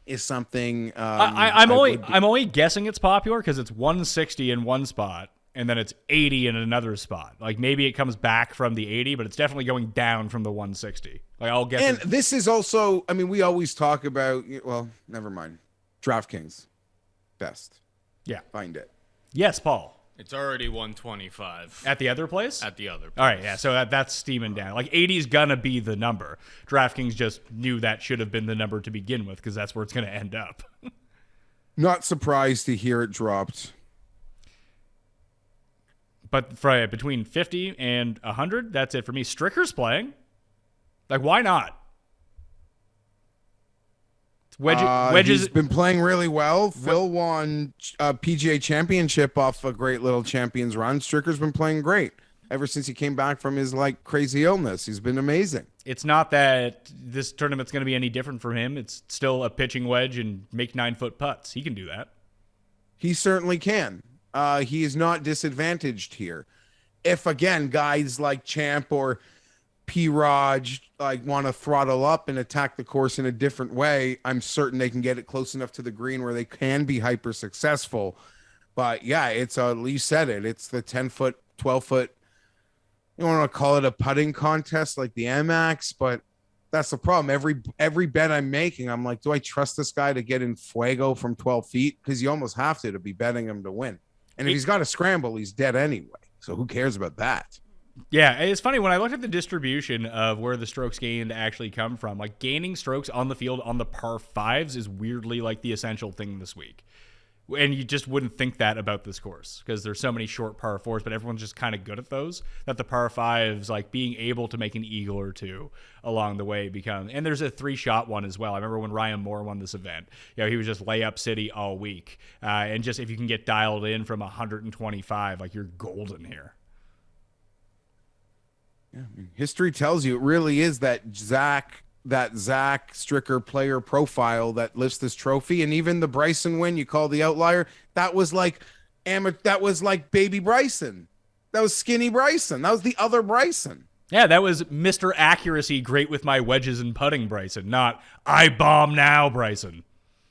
is something. I'm only guessing it's popular because it's 160 in one spot and then it's 80 in another spot. Like maybe it comes back from the 80, but it's definitely going down from the 160. Like I'll guess. And this is also, we always talk about, well, never mind. DraftKings, best. Yeah. Find it. Yes, Paul. It's already 125. At the other place? At the other place. All right, yeah, so that's steaming down. Like 80 is going to be the number. DraftKings just knew that should have been the number to begin with because that's where it's going to end up. Not surprised to hear it dropped. But between 50 and 100, that's it for me. Stricker's playing. Like, why not? Wedges. He's been playing really well. Phil won a PGA Championship off a great little Champions run. Stricker's been playing great ever since he came back from his like crazy illness. He's been amazing. It's not that this tournament's going to be any different from him. It's still a pitching wedge and make 9-foot putts. He can do that. He certainly can. He is not disadvantaged here. If again, guys like Champ or P-Raj like want to throttle up and attack the course in a different way, I'm certain they can get it close enough to the green where they can be hyper successful. But yeah, it's you said it. It's the 10-foot, 12-foot. You want to call it a putting contest like the MX, but that's the problem. Every bet I'm making, I'm like, do I trust this guy to get in fuego from 12 feet? Because you almost have to be betting him to win. And if he's got a scramble, he's dead anyway. So who cares about that? Yeah, it's funny when I looked at the distribution of where the strokes gained actually come from. Like gaining strokes on the field on the par fives is weirdly like the essential thing this week. And you just wouldn't think that about this course because there's so many short par fours, but everyone's just kind of good at those that the par fives, like being able to make an eagle or two along the way become. And there's a 3-shot one as well. I remember when Ryan Moore won this event, he was just layup city all week. And just if you can get dialed in from 125, like you're golden here. Yeah, I mean, history tells you it really is that Zach Stricker player profile that lifts this trophy. And even the Bryson win you call the outlier, that was like baby Bryson. That was skinny Bryson. That was the other Bryson. Yeah, that was Mr. Accuracy, great with my wedges and putting Bryson, not I bomb now Bryson.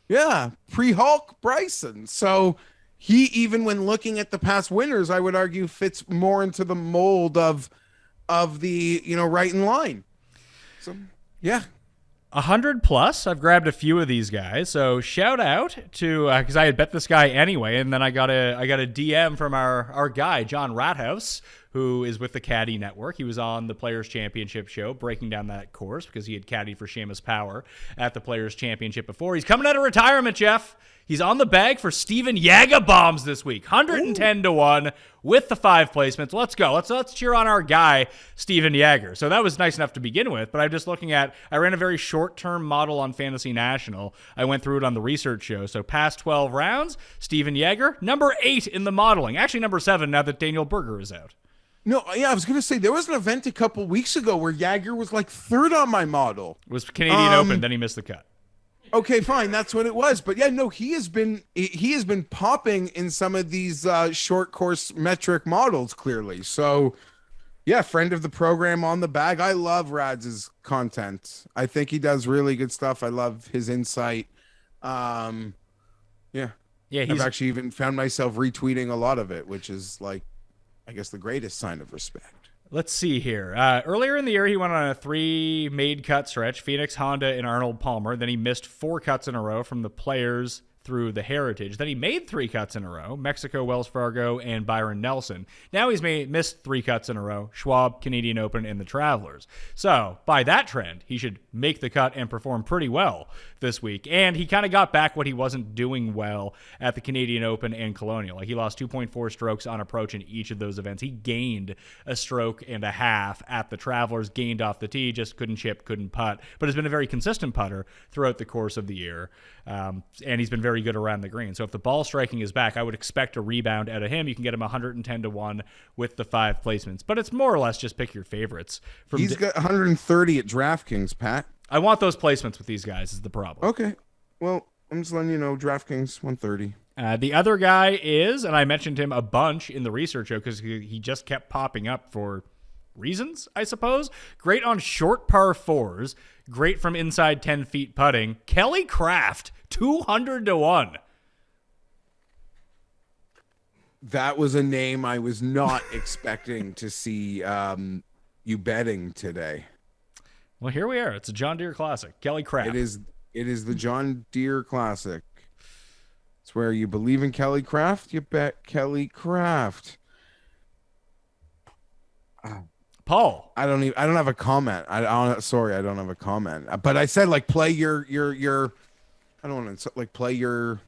Yeah, pre-Hulk Bryson. So he, even when looking at the past winners, I would argue fits more into the mold of the, right in line. So yeah. 100 plus. I've grabbed a few of these guys. So shout out to, because I had bet this guy anyway, and then I got a DM from our guy, John Rathouse, who is with the Caddy Network. He was on the Players Championship show breaking down that course because he had caddied for Seamus Power at the Players Championship before. He's coming out of retirement, Jeff. He's on the bag for Steven Yaga bombs this week. 110-1 with the 5 placements. Let's go. Let's cheer on our guy, Steven Yager. So that was nice enough to begin with, but I'm just looking at, I ran a very short-term model on Fantasy National. I went through it on the research show. So past 12 rounds, Steven Yager, number 8 in the modeling. Actually, number 7 now that Daniel Berger is out. No, yeah, I was going to say, there was an event a couple weeks ago where Yager was like 3rd on my model. It was Canadian Open, then he missed the cut. Okay, fine. That's what it was. But yeah, no, he has been popping in some of these short course metric models clearly. So yeah, friend of the program on the bag. I love Rads's content. I think he does really good stuff. I love his insight. Yeah. I've actually even found myself retweeting a lot of it, which is like, I guess, the greatest sign of respect. Let's see here. Earlier in the year, he went on a 3 made cut stretch, Phoenix, Honda, and Arnold Palmer. Then he missed 4 cuts in a row from the Players through the Heritage. Then he made 3 cuts in a row, Mexico, Wells Fargo, and Byron Nelson. Now he's missed 3 cuts in a row, Schwab, Canadian Open, and the Travelers. So by that trend, he should make the cut and perform pretty well this week. And he kind of got back what he wasn't doing well at the Canadian Open and Colonial. Like he lost 2.4 strokes on approach in each of those events. He gained a stroke and a half at the Travelers, gained off the tee, just couldn't chip, couldn't putt, but has been a very consistent putter throughout the course of the year. And he's been very good around the green. So if the ball striking is back, I would expect a rebound out of him. You can get him 110-1 with the 5 placements, but it's more or less just pick your favorites. He's got 130 at DraftKings, Pat. I want those placements with these guys is the problem. Okay. Well, I'm just letting you know, DraftKings 130. The other guy is, and I mentioned him a bunch in the research show because he just kept popping up for reasons, I suppose. Great on short par 4s. Great from inside 10 feet putting. Kelly Craft, 200-1. That was a name I was not expecting to see you betting today. Well, here we are. It's a John Deere Classic. Kelly Craft. It is the John Deere Classic. It's where you believe in Kelly Craft, you bet Kelly Craft. Paul. I don't have a comment. Sorry, I don't have a comment. But I said like play your I don't want to like play your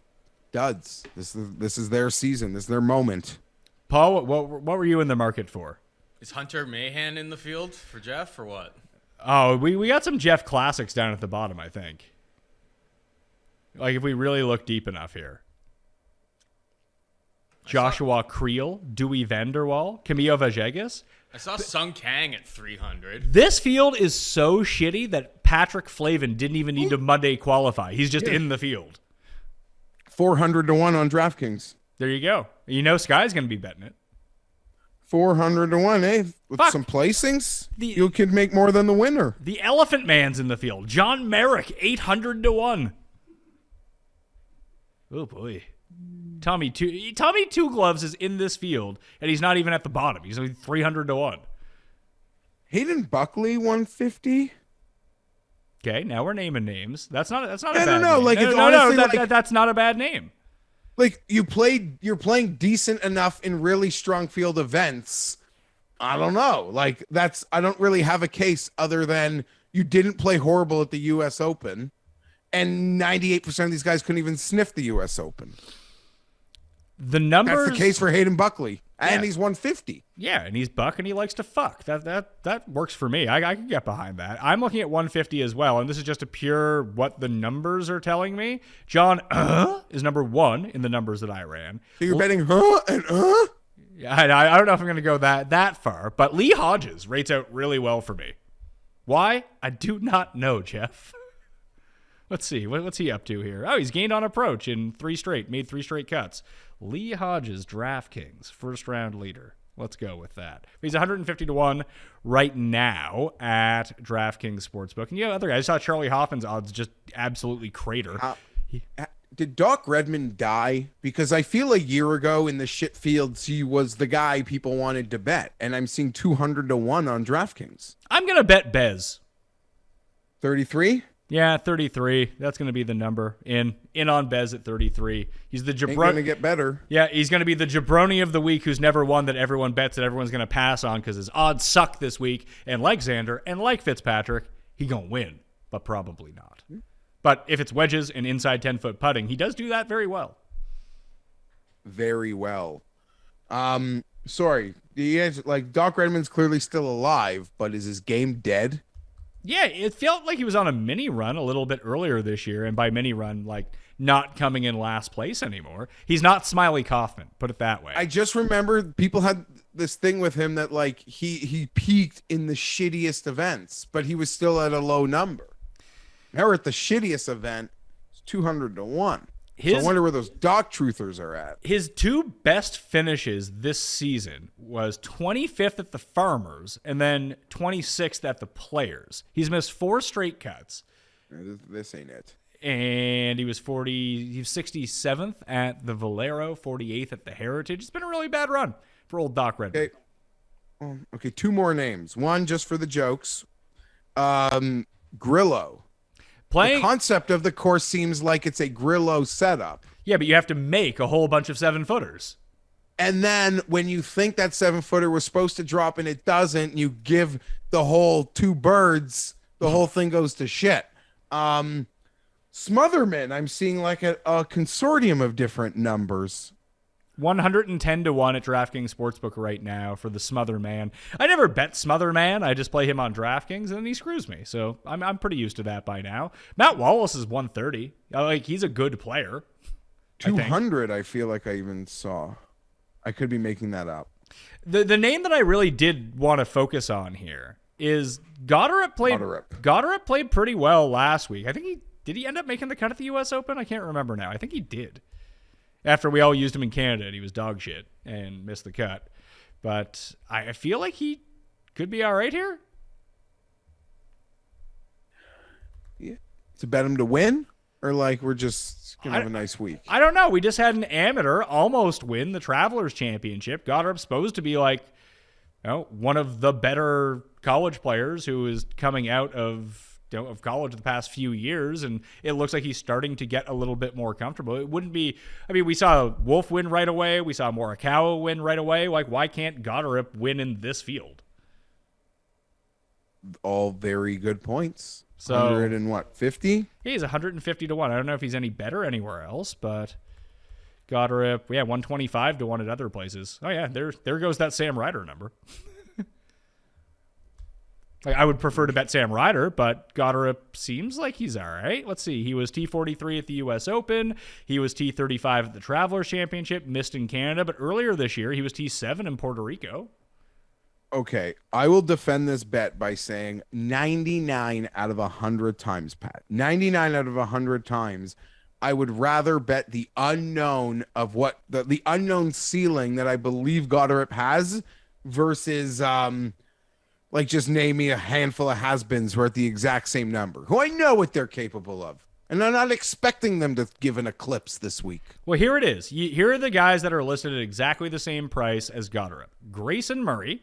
duds. This is their season. This is their moment. Paul, what were you in the market for? Is Hunter Mahan in the field for Jeff or what? Oh, we got some Jeff Classics down at the bottom, I think. Like, if we really look deep enough here. Joshua Creel, Dewey Vanderwall, Camilo Villegas. I saw Sung Kang at 300. This field is so shitty that Patrick Flavin didn't even need to Monday qualify. He's just in the field. 400 to 1 on DraftKings. There you go. You know Sky's going to be betting it. 400 to 1, eh? With Fuck. some placings, The- you could make more than the winner. The Elephant Man's in the field. John Merrick, 800 to 1. Oh, boy. Tommy Two Gloves is in this field, and he's not even at the bottom. He's only 300 to 1. Hayden Buckley, 150. Okay, now we're naming names. That's not a I bad don't know, name. like, it's no, honestly, that's not a bad name. Like, you're playing decent enough in really strong field events. I don't know. Like, I don't really have a case other than you didn't play horrible at the U.S. Open, and 98% of these guys couldn't even sniff the U.S. Open. The numbers. That's the case for Hayden Buckley, and Yeah. he's 150. Yeah, and he's buck and he likes to fuck. That works for me. I can get behind that. I'm looking at 150 as well, and this is just a pure what the numbers are telling me. John is number 1 in the numbers that I ran. So you're betting and Yeah, I don't know if I'm going to go that far, but Lee Hodges rates out really well for me. Why? I do not know, Jeff. Let's see. What's he up to here? Oh, he's gained on approach in 3 straight, made 3 straight cuts. Lee Hodges, DraftKings, first round leader. Let's go with that. He's 150 to 1 right now at DraftKings Sportsbook. And you have other guys. I saw Charlie Hoffman's odds just absolutely crater. Did Doc Redmond die? Because I feel a year ago in the shit fields, he was the guy people wanted to bet. And I'm seeing 200 to 1 on DraftKings. I'm going to bet Bez. 33? Yeah, 33. That's going to be the number. In on Bez at 33. He's the Ain't going to jabroni. get better. Yeah, he's going to be the jabroni of the week who's never won that everyone bets that everyone's going to pass on because his odds suck this week. And like Xander and like Fitzpatrick, he going to win, but probably not. But if it's wedges and inside 10-foot putting, he does do that very well. Very well. Sorry. Like, Doc Redmond's clearly still alive, but is his game dead? Yeah, it felt like he was on a mini run a little bit earlier this year, and by mini run, like not coming in last place anymore. He's not Smiley Kaufman, put it that way. I just remember people had this thing with him that, like, he peaked in the shittiest events, but he was still at a low number. Now we're at the shittiest event, it's 200 to 1. So I wonder where those Doc truthers are at. His 2 best finishes this season was 25th at the Farmers and then 26th at the Players. He's missed 4 straight cuts. This ain't it. And he was 67th at the Valero, 48th at the Heritage. It's been a really bad run for old Doc Redmond. Okay. Okay, 2 more names. One just for the jokes. Grillo. The concept of the course seems like it's a Grillo setup. Yeah, but you have to make a whole bunch of 7-footers. And then when you think that 7-footer was supposed to drop and it doesn't, you give the whole 2 birds, the whole thing goes to shit. Smotherman, I'm seeing like a consortium of different numbers. 110 to 1 at DraftKings Sportsbook right now for the Smother Man. I never bet Smother Man. I just play him on DraftKings and he screws me. So I'm pretty used to that by now. Matt Wallace is 130. Like, he's a good player. 200, I feel like I even saw. I could be making that up. The name that I really did want to focus on here is Goddard played pretty well last week. I think did he end up making the cut at the U.S. Open? I can't remember now. I think he did. After we all used him in Canada, and he was dog shit and missed the cut. But I feel like he could be all right here. Yeah. To bet him to win? Or like we're just going to have a nice week? I don't know. We just had an amateur almost win the Travelers Championship. Goddard's supposed to be like, one of the better college players who is coming out of college the past few years, and it looks like he's starting to get a little bit more comfortable. It wouldn't be, we saw Wolf win right away. We saw Morikawa win right away. Like, why can't Goddard win in this field? All very good points. So 100 and what, 50? He's 150 to 1. I don't know if he's any better anywhere else, but Goddard, 125 to 1 at other places. Oh yeah, there goes that Sam Ryder number. Like, I would prefer to bet Sam Ryder, but Goddard seems like he's all right. Let's see. He was T43 at the U.S. Open. He was T35 at the Travelers Championship, missed in Canada. But earlier this year, he was T7 in Puerto Rico. Okay, I will defend this bet by saying 99 out of 100 times, Pat. 99 out of 100 times, I would rather bet the unknown of what the unknown ceiling that I believe Goddard has versus like just name me a handful of has-beens who are at the exact same number, who I know what they're capable of. And I'm not expecting them to give an eclipse this week. Well, here it is. Here are the guys that are listed at exactly the same price as Goddard. Grayson Murray,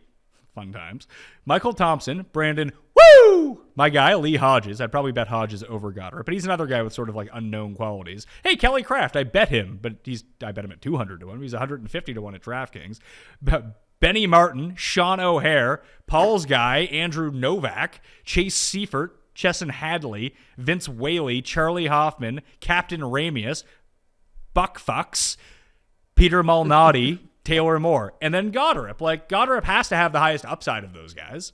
fun times. Michael Thompson, Brandon, woo! My guy, Lee Hodges. I'd probably bet Hodges over Goddard, but he's another guy with sort of like unknown qualities. Hey, Kelly Craft, I bet him, but I bet him at 200 to 1. He's 150 to 1 at DraftKings. But Benny Martin, Sean O'Hare, Paul's guy, Andrew Novak, Chase Seifert, Chesson Hadley, Vince Whaley, Charlie Hoffman, Captain Ramius, Buck Fucks, Peter Malnati, Taylor Moore, and then Goddard. Like, Goddard has to have the highest upside of those guys.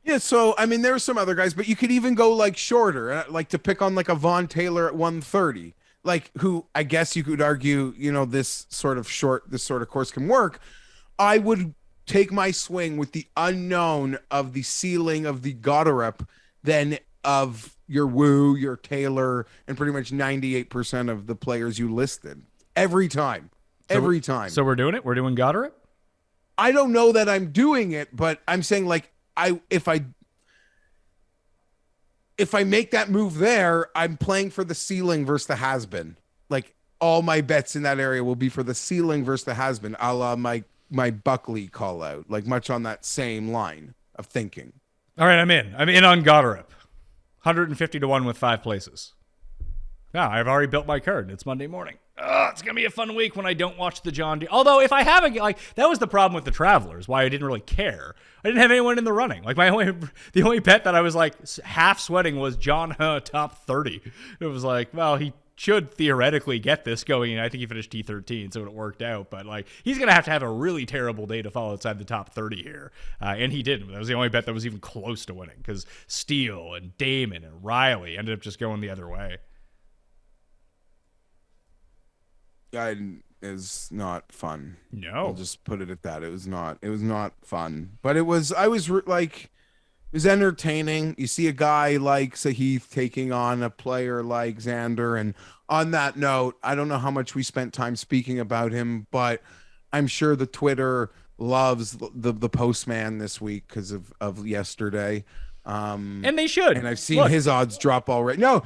Yeah, so, I mean, there's some other guys, but you could even go, like, shorter, like to pick on, like, a Von Taylor at 130, like, who I guess you could argue, you know, this sort of course can work. I would take my swing with the unknown of the ceiling of the Goddard than of your Wu, your Taylor, and pretty much 98% of the players you listed. Every time. Every time. So we're doing it? We're doing Goddard? I don't know that I'm doing it, but I'm saying, like, if I make that move there, I'm playing for the ceiling versus the has-been. Like, all my bets in that area will be for the ceiling versus the has-been, a la my Buckley call out, like much on that same line of thinking. All right, I'm in on Goddard. 150 to 1 with 5 places. Now, I've already built my card. It's Monday morning. It's going to be a fun week when I don't watch the John Deere. Although, if I have that was the problem with the Travelers, why I didn't really care. I didn't have anyone in the running. Like, the only bet that I was like half sweating was John top 30. It was like, well, he should theoretically get this going, and I think he finished T13, so it worked out. But like, he's going to have a really terrible day to fall outside the top 30 here, and he didn't. That was the only bet that was even close to winning, because Steele and Damon and Riley ended up just going the other way. Is not fun. No, I'll just put it at that. It was not fun, but it was entertaining. You see a guy like Sahith taking on a player like Xander, and on that note, I don't know how much we spent time speaking about him, but I'm sure the Twitter loves the postman this week because of yesterday. And they should. And I've seen his odds drop already. No,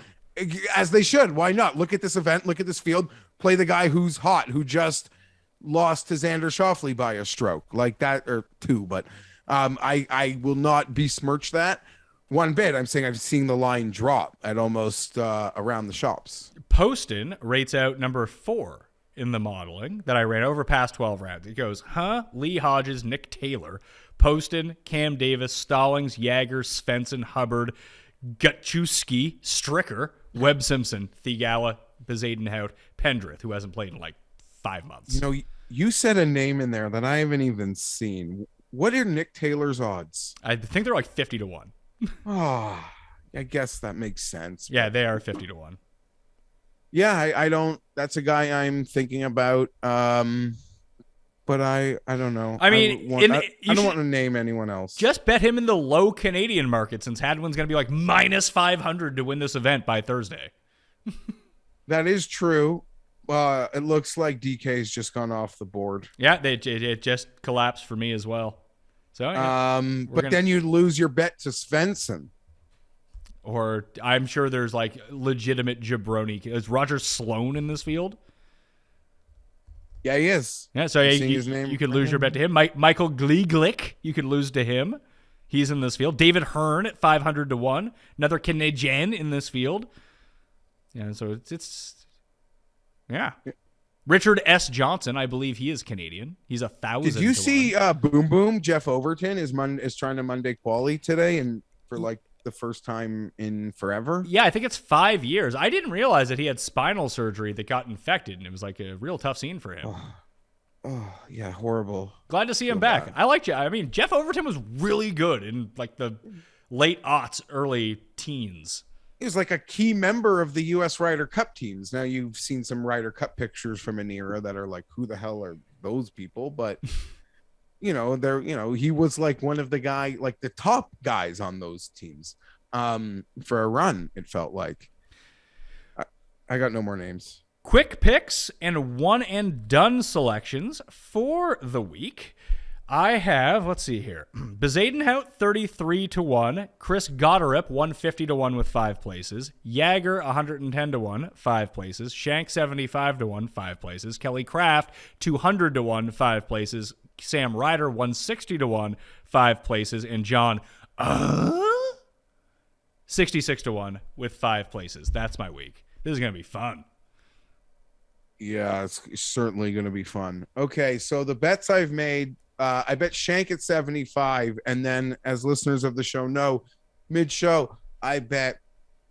as they should. Why not? Look at this event. Look at this field. Play the guy who's hot, who just lost to Xander Schauffele by a stroke like that, or two. But I will not besmirch that one bit. I'm saying I've seen the line drop at almost around the shops. Poston rates out number 4 in the modeling that I ran over past 12 rounds. It goes, Lee Hodges, Nick Taylor, Poston, Cam Davis, Stallings, Jagger, Svensson, Hubbard, Gutchewski, Stricker, Webb Simpson, Thigala, Bezadenhout, Pendrith, who hasn't played in like 5 months. You know, you said a name in there that I haven't even seen. What are Nick Taylor's odds? I think they're like 50 to 1. Oh, I guess that makes sense. Yeah, they are 50 to 1. Yeah, I don't. That's a guy I'm thinking about. But I don't know. I mean, I don't want to name anyone else. Just bet him in the low Canadian market, since Hadwin's going to be like minus 500 to win this event by Thursday. That is true. It looks like DK's just gone off the board. Yeah, it just collapsed for me as well. So, yeah, then you'd lose your bet to Svensson. Or I'm sure there's like legitimate jabroni. Is Roger Sloan in this field? Yeah, he is. Yeah, so you could lose your bet to him. Michael Glieglich, you could lose to him. He's in this field. David Hearn at 500 to 1. Another Canadian in this field. Yeah, so it's yeah. Richard S. Johnson, I believe he is Canadian. He's 1,000. Did you see Boom Boom Jeff Overton is trying to Monday quali today, and for like the first time in forever? Yeah, I think it's 5 years. I didn't realize that he had spinal surgery that got infected, and it was like a real tough scene for him. Oh yeah, horrible. Glad to see him back. Bad. I like Jeff. I mean, Jeff Overton was really good in like the late aughts, early teens. He was like a key member of the U.S. Ryder Cup teams. Now you've seen some Ryder Cup pictures from an era that are like, who the hell are those people? But he was like one of the top guys on those teams for a run. It felt like. I got no more names. Quick picks and one and done selections for the week. I have, let's see here, Bezadenhout 33-1, Chris Gotterup 150-1 with 5 places, Jaeger 110-1, 5 places, Shank 75-1, 5 places, Kelly Craft 200-1, 5 places, Sam Ryder 160-1, 5 places, and John 66-1 with 5 places. That's my week. This is going to be fun. Yeah, it's certainly going to be fun. Okay, so the bets I've made, I bet Shank at 75, and then as listeners of the show know, mid-show, I bet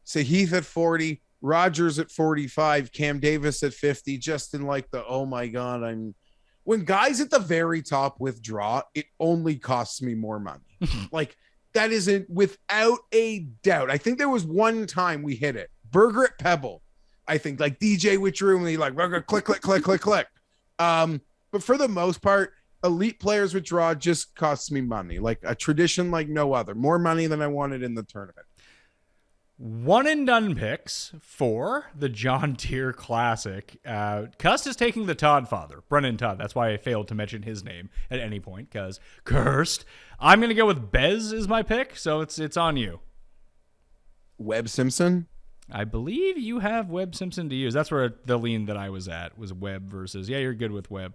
Sahith at 40, Rogers at 45, Cam Davis at 50, just in like the, oh my God, when guys at the very top withdraw, it only costs me more money. Like, that isn't without a doubt. I think there was one time we hit it. Burger at Pebble. I think like DJ withdrew and he like click. But for the most part, elite players withdraw just costs me money, like a tradition like no other. More money than I wanted in the tournament. One and done picks for the John Deere Classic. Cust is taking the Todd father, Brennan Todd. That's why I failed to mention his name at any point, because cursed. I'm going to go with Bez as my pick, so it's on you. Webb Simpson? I believe you have Webb Simpson to use. That's where the lean that I was at was Webb versus, yeah, you're good with Webb.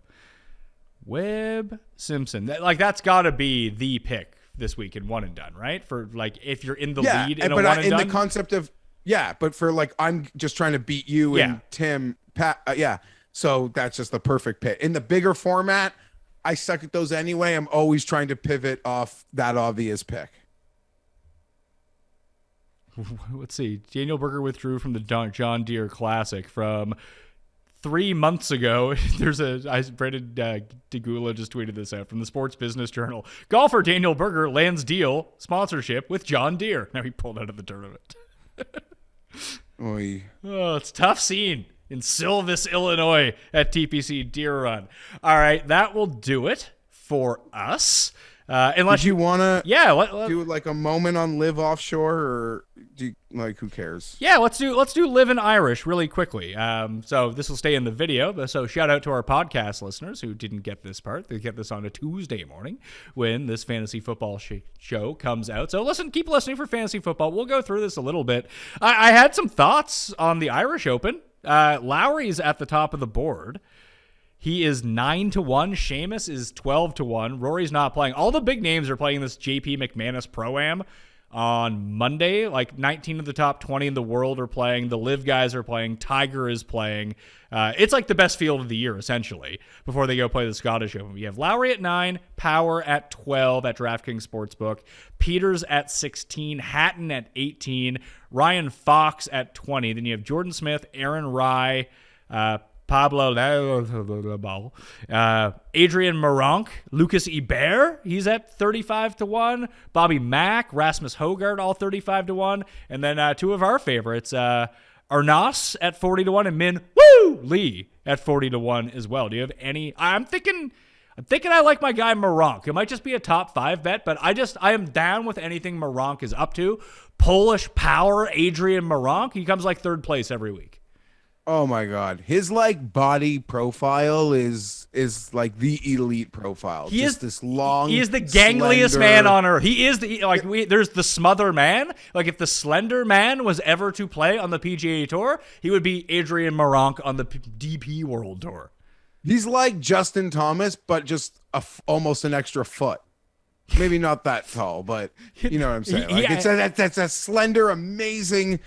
Webb Simpson. That's got to be the pick this week in one and done, right? For like if you're in the lead in a one and done. In the concept of but for like I'm just trying to beat you and Tim, Pat. So that's just the perfect pick. In the bigger format, I suck at those anyway. I'm always trying to pivot off that obvious pick. Let's see. Daniel Berger withdrew from the John Deere Classic from 3 months ago. Brandon DeGula just tweeted this out from the Sports Business Journal. Golfer Daniel Berger lands deal sponsorship with John Deere. Now he pulled out of the tournament. Oy. Oh, it's a tough scene in Silvis, Illinois at TPC Deere Run. All right, that will do it for us. Unless you want to do like a moment on Live Offshore, or do you, like, who cares? Yeah, let's do Live in Irish really quickly. So this will stay in the video. So shout out to our podcast listeners who didn't get this part. They get this on a Tuesday morning when this fantasy football show comes out. So keep listening for fantasy football. We'll go through this a little bit. I had some thoughts on the Irish Open. Lowry's at the top of the board. He is 9-1. Seamus is 12-1. Rory's not playing. All the big names are playing this JP McManus Pro-Am on Monday. Like 19 of the top 20 in the world are playing. The Live guys are playing. Tiger is playing. It's like the best field of the year, essentially, before they go play the Scottish Open. We have Lowry at 9, Power at 12 at DraftKings Sportsbook, Peters at 16, Hatton at 18, Ryan Fox at 20. Then you have Jordan Smith, Aaron Rye, Pablo, Adrian Maronk, Lucas Hebert, he's at 35-1. Bobby Mack, Rasmus Hogard, all 35-1. And then two of our favorites, Arnaus at 40-1 and Min Lee at 40-1 as well. Do you have any? I'm thinking I like my guy Maronk. It might just be a top 5 bet, but I am down with anything Maronk is up to. Polish power, Adrian Maronk. He comes like 3rd place every week. Oh my God. His like body profile is like the elite profile. He is this long. He is the gangliest man on earth. He is there's the smother man. Like if the slender man was ever to play on the PGA Tour, he would be Adrian Maronk on the DP World Tour. He's like Justin Thomas, but just almost an extra foot. Maybe not that tall, but you know what I'm saying. Like that's a slender, amazing.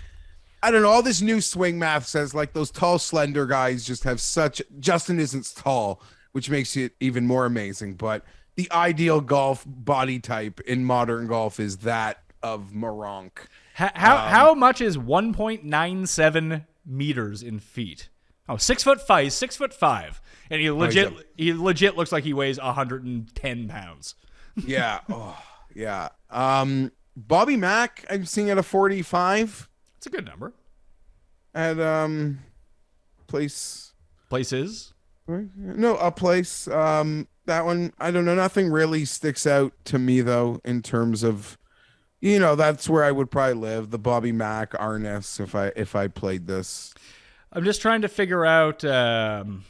I don't know. All this new swing math says like those tall, slender guys just have such. Justin isn't tall, which makes it even more amazing. But the ideal golf body type in modern golf is that of Maronk. How much is 1.97 meters in feet? Oh, 6'5". 6'5", and he legit looks like he weighs 110 pounds. Yeah. Oh, yeah. Bobby Mack, I'm seeing at a 45 It's a good number. at place. Places. No, a place. That one, I don't know. Nothing really sticks out to me though in terms of, that's where I would probably live. The Bobby Mack, Arnis, if I played this. I'm just trying to figure out. I'm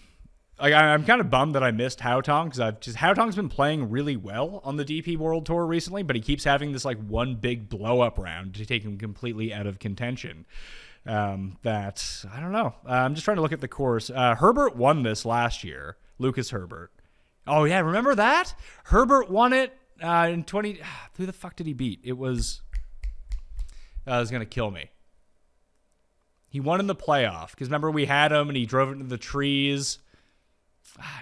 kind of bummed that I missed Haotong because Haotong's been playing really well on the DP World Tour recently, but he keeps having this like one big blow up round to take him completely out of contention. That I don't know. I'm just trying to look at the course. Herbert won this last year. Lucas Herbert. Oh yeah, remember that? Herbert won it in 20. Who the fuck did he beat? It was gonna kill me. He won in the playoff because remember we had him and he drove it into the trees.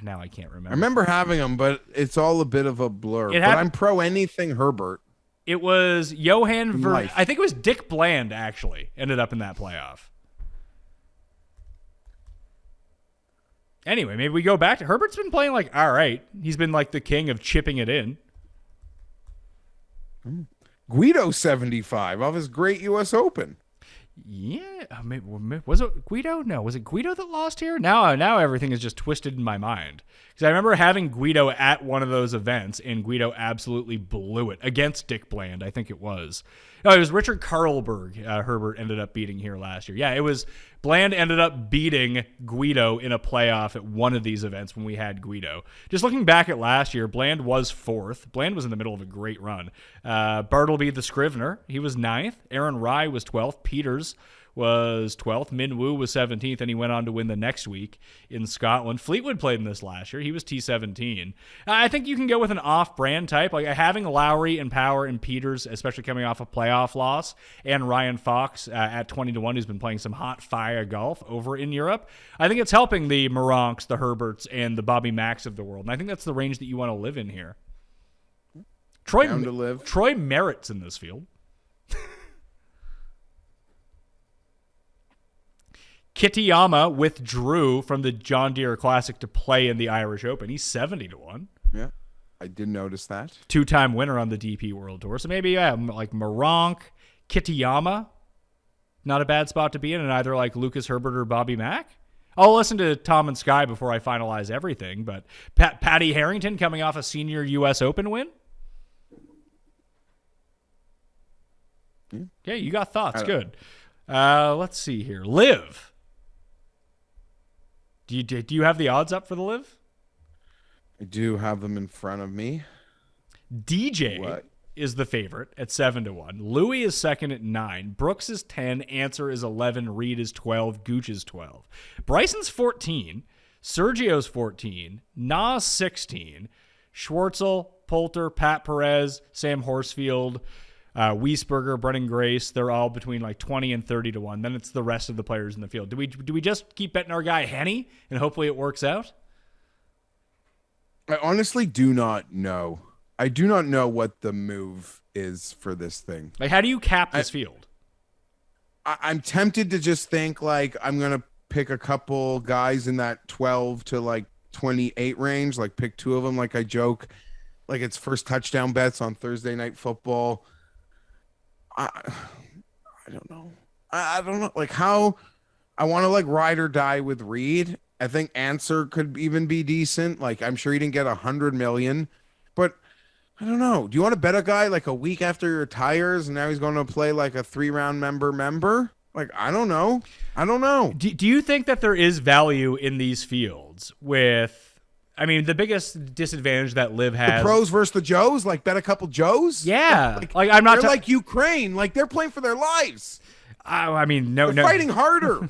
Now I can't remember. I remember having him, but it's all a bit of a blur. But I'm pro anything Herbert. It was Johan I think it was Dick Bland actually ended up in that playoff. Anyway, maybe we go back to Herbert's been playing like all right. He's been like the king of chipping it in. Guido 75 off his great U.S. Open. Yeah, was it Guido? No, was it Guido that lost here? Now everything is just twisted in my mind because I remember having Guido at one of those events, and Guido absolutely blew it against Dick Bland. I think it was. No, it was Richard Karlberg. Herbert ended up beating here last year. Yeah, it was Bland ended up beating Guido in a playoff at one of these events when we had Guido. Just looking back at last year, Bland was 4th. Bland was in the middle of a great run. Bartleby the Scrivener, he was 9th. Aaron Rye was 12th. Peters was 12th. Min Woo was 17th, and he went on to win the next week in Scotland. Fleetwood played in this last year. He was T17. I think you can go with an off-brand type, like having Lowry and Power and Peters, especially coming off a playoff loss, and Ryan Fox at 20-1, who's been playing some hot fire golf over in Europe. I think it's helping the Moronks, the Herberts, and the Bobby Macks of the world, and I think that's the range that you want to live in here. Troy Merritt's in this field. Kitayama withdrew from the John Deere Classic to play in the Irish Open. He's 70-1. Yeah, I did notice that. 2-time winner on the DP World Tour. So maybe like Moronk, Kitayama, not a bad spot to be in, and either like Lucas Herbert or Bobby Mack. I'll listen to Tom and Sky before I finalize everything, but Patty Harrington coming off a senior U.S. Open win? Okay, you got thoughts. Good. Let's see here. LIV. Do you have the odds up for the LIV? I do have them in front of me. DJ is the favorite at 7-1. Louis is second at 9. Brooks is 10. Answer is 11. Reed is 12. Gooch is 12. Bryson's 14. Sergio's 14. Nas 16. Schwartzel, Poulter, Pat Perez, Sam Horsfield, Wiesberger, Brennan Grace, they're all between like 20 and 30-1. Then it's the rest of the players in the field. Do we just keep betting our guy Henny and hopefully it works out? I honestly do not know. I do not know what the move is for this thing. Like, how do you cap this field? I'm tempted to just think like I'm going to pick a couple guys in that 12 to like 28 range, like pick 2 of them. Like I joke, like it's first touchdown bets on Thursday Night Football. I don't know. I don't know. Like how I want to like ride or die with Reed. I think Answer could even be decent. Like I'm sure he didn't get 100 million, but I don't know. Do you want to bet a guy like a week after he retires and now he's going to play like a 3-round member? Like, I don't know. Do you think that there is value in these fields with, I mean, the biggest disadvantage that LIV has. The pros versus the Joes? Like, bet a couple Joes? Yeah. Like I'm not. They're like Ukraine. Like, they're playing for their lives. I mean, no. They're fighting harder.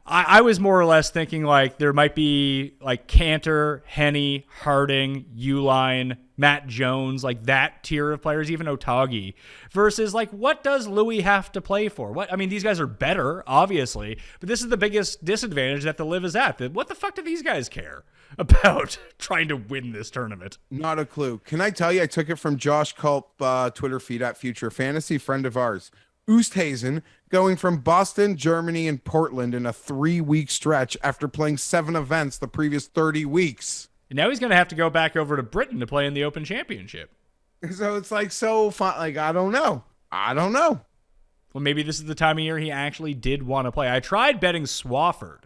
I was more or less thinking like there might be like Cantor, Henny, Harding, Uline, Matt Jones, like that tier of players, even Otagie, versus like what does Louis have to play for? What I mean, these guys are better, obviously, but this is the biggest disadvantage that the LIV is at. What the fuck do these guys care about trying to win this tournament? Not a clue. Can I tell you? I took it from Josh Culp, Twitter feed at Future Fantasy, friend of ours. Oosthuizen going from Boston, Germany, and Portland in a 3-week stretch after playing 7 events the previous 30 weeks. And now he's going to have to go back over to Britain to play in the Open Championship. So it's like so fun. Like, I don't know. I don't know. Well, maybe this is the time of year he actually did want to play. I tried betting Swafford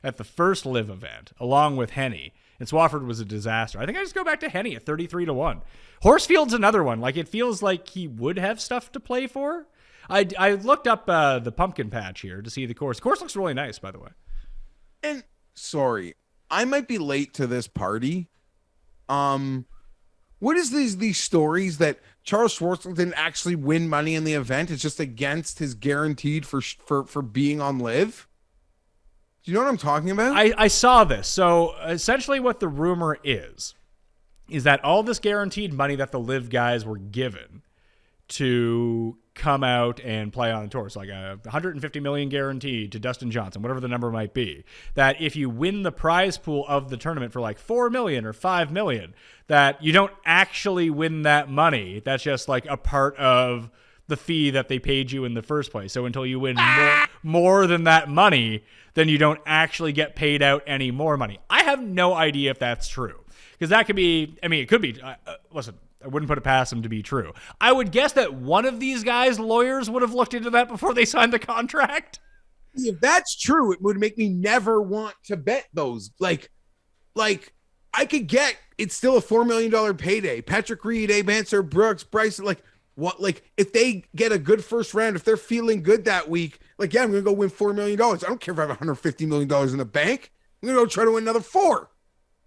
at the first LIV event along with Henny, and Swafford was a disaster. I think I just go back to Henny at 33-1. Horsfield's another one. Like, it feels like he would have stuff to play for. I looked up the pumpkin patch here to see the course. The course looks really nice, by the way. And sorry, I might be late to this party. What is these stories that Charles Schwartzel didn't actually win money in the event? It's just against his guaranteed for being on LIV. Do you know what I'm talking about? I saw this. So essentially what the rumor is that all this guaranteed money that the LIV guys were given to come out and play on the tour, so like a $150 million guaranteed to Dustin Johnson, whatever the number might be, that if you win the prize pool of the tournament for like $4 million or $5 million, that you don't actually win that money. That's just like a part of the fee that they paid you in the first place. So until you win more than that money, then you don't actually get paid out any more money. I have no idea if that's true, because that could be, I mean, it could be, listen, I wouldn't put it past them to be true. I would guess that one of these guys' lawyers would have looked into that before they signed the contract. If that's true, it would make me never want to bet those. Like I could get, it's still a $4 million payday. Patrick Reed, Abe Answer, Brooks, Bryson, like what? Like if they get a good first round, if they're feeling good that week, like yeah, I'm gonna go win $4 million. I don't care if I have $150 million in the bank. I'm gonna go try to win another $4.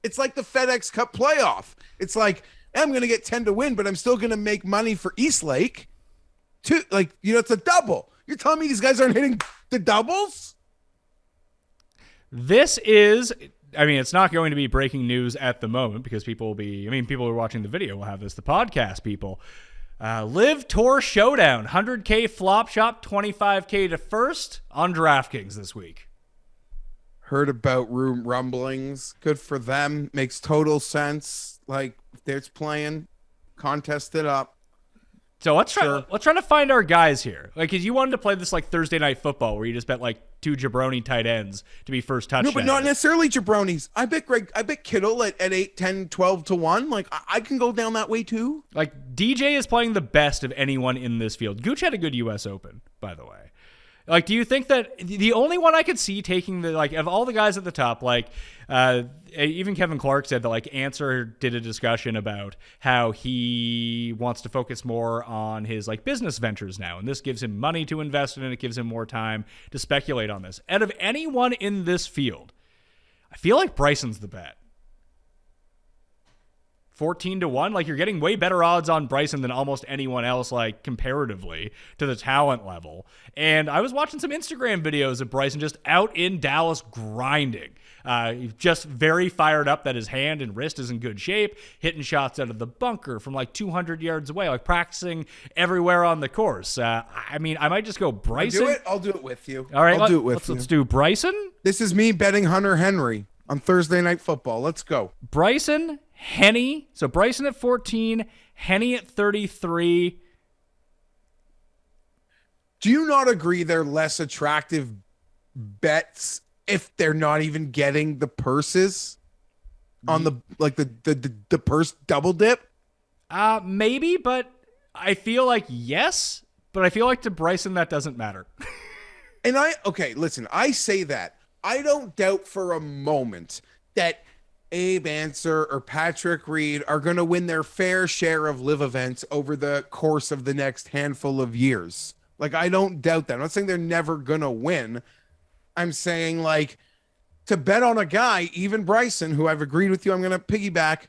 It's like the FedEx Cup playoff. It's like, I'm going to get 10 to win, but I'm still going to make money for Eastlake. Like, you know, it's a double. You're telling me these guys aren't hitting the doubles? This is, I mean, it's not going to be breaking news at the moment because people will be, I mean, people who are watching the video will have this, the podcast people. LIV Tour Showdown, 100K flop shop, 25K to first on DraftKings this week. Heard about room rumblings. Good for them. Makes total sense. Like, if they're playing, contest it up. So let's try to find our guys here. Like, cause you wanted to play this like Thursday night football where you just bet like 2 jabroni tight ends to be first touchdown. No, but not necessarily jabronis. I bet Kittle at 8, 10, 12 to 1. Like, I can go down that way too. Like, DJ is playing the best of anyone in this field. Gooch had a good U.S. Open, by the way. Like, do you think that the only one I could see taking the, like, of all the guys at the top, like, even Kevin Clark said that, like, Answer did a discussion about how he wants to focus more on his, like, business ventures now. And this gives him money to invest in, and it gives him more time to speculate on this. Out of anyone in this field, I feel like Bryson's the bet. 14-1, like, you're getting way better odds on Bryson than almost anyone else, like, comparatively to the talent level. And I was watching some Instagram videos of Bryson just out in Dallas grinding. Just very fired up that his hand and wrist is in good shape, hitting shots out of the bunker from like 200 yards away, like practicing everywhere on the course. I mean, I might just go Bryson. I'll do it with you. All right, I'll do it with you. Let's do Bryson. This is me betting Hunter Henry on Thursday Night Football. Let's go. Bryson, Henny. So Bryson at 14, Henny at 33. Do you not agree they're less attractive bets if they're not even getting the purses on the purse double dip? Maybe, but I feel like yes, but I feel like to Bryson that doesn't matter. And listen, I say that. I don't doubt for a moment that Abe Answer or Patrick Reed are going to win their fair share of LIV events over the course of the next handful of years. Like, I don't doubt that. I'm not saying they're never going to win. I'm saying, like, to bet on a guy, even Bryson, who I've agreed with you, I'm going to piggyback,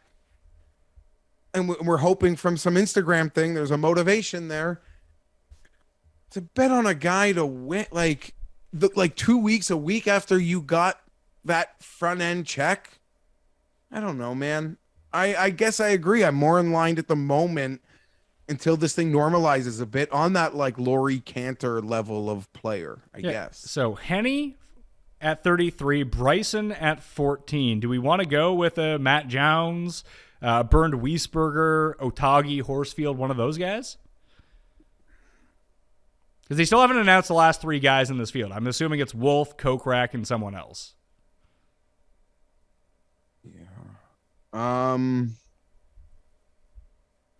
and we're hoping from some Instagram thing, there's a motivation there, to bet on a guy to win, like 2 weeks, a week after you got that front end check. I don't know, man. I guess I agree. I'm more in line at the moment until this thing normalizes a bit on that, like, Laurie Cantor level of player, I guess. So Henny at 33, Bryson at 14. Do we want to go with Matt Jones, Bernd Wiesberger, Otagie, Horsfield, one of those guys? Because they still haven't announced the last 3 guys in this field. I'm assuming it's Wolf, Kokrak, and someone else.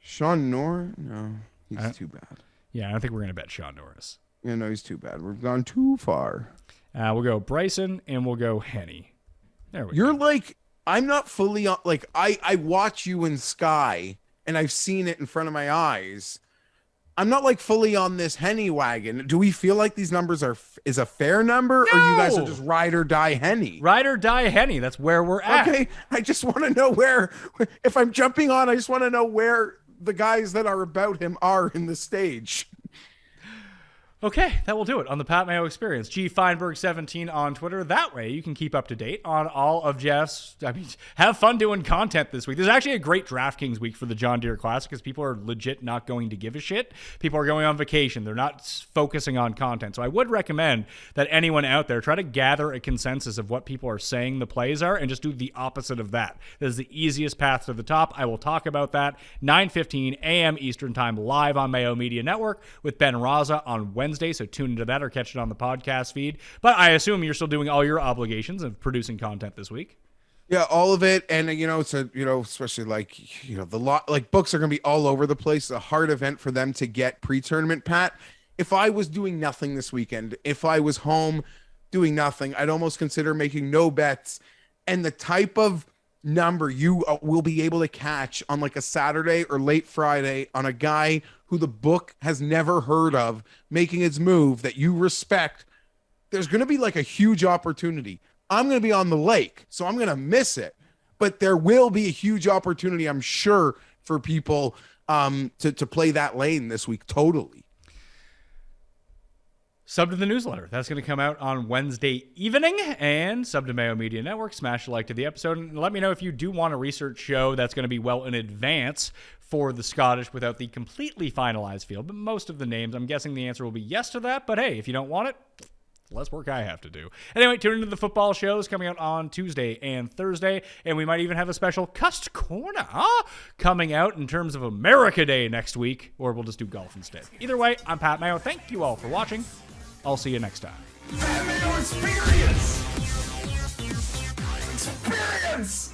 Sean Noor? No, he's too bad. Yeah, I don't think we're going to bet Sean Norris. Yeah, no, he's too bad. We've gone too far. We'll go Bryson and we'll go Henny. There we You're go. like, I'm not fully on, like, I watch you in Sky and I've seen it in front of my eyes. I'm not like fully on this Henny wagon. Do we feel like these numbers is a fair number, or you guys are No! just ride or die Henny? Ride or die Henny. That's where we're at. Okay, I just want to know where, if I'm jumping on, I just want to know where the guys that are about him are in the stage. Okay, that will do it on the Pat Mayo Experience. G Fienberg 17 on Twitter. That way you can keep up to date on all of Jeff's. I mean, have fun doing content this week. There's actually a great DraftKings week for the John Deere Classic because people are legit not going to give a shit. People are going on vacation. They're not focusing on content. So I would recommend that anyone out there try to gather a consensus of what people are saying the plays are and just do the opposite of that. That is the easiest path to the top. I will talk about that 9:15 a.m. Eastern Time live on Mayo Media Network with Ben Raza on Wednesday. So tune into that or catch it on the podcast feed. But I assume you're still doing all your obligations of producing content this week. Yeah, all of it. And, it's a, especially like, the lot, like books are going to be all over the place. It's a hard event for them to get pre-tournament, Pat. If I was doing nothing this weekend, if I was home doing nothing, I'd almost consider making no bets. And the type of number you will be able to catch on like a Saturday or late Friday on a guy who the book has never heard of making his move that you respect, there's going to be like a huge opportunity. I'm going to be on the lake, so I'm going to miss it, but there will be a huge opportunity, I'm sure, for people to play that lane this week. Totally. Sub to the newsletter. That's going to come out on Wednesday evening. And sub to Mayo Media Network. Smash a like to the episode. And let me know if you do want a research show that's going to be well in advance for the Scottish without the completely finalized field. But most of the names, I'm guessing the answer will be yes to that. But hey, if you don't want it, less work I have to do. Anyway, tune into the football shows coming out on Tuesday and Thursday. And we might even have a special Cust Corner coming out in terms of America Day next week. Or we'll just do golf instead. Either way, I'm Pat Mayo. Thank you all for watching. I'll see you next time. Pat Mayo Experience! Experience!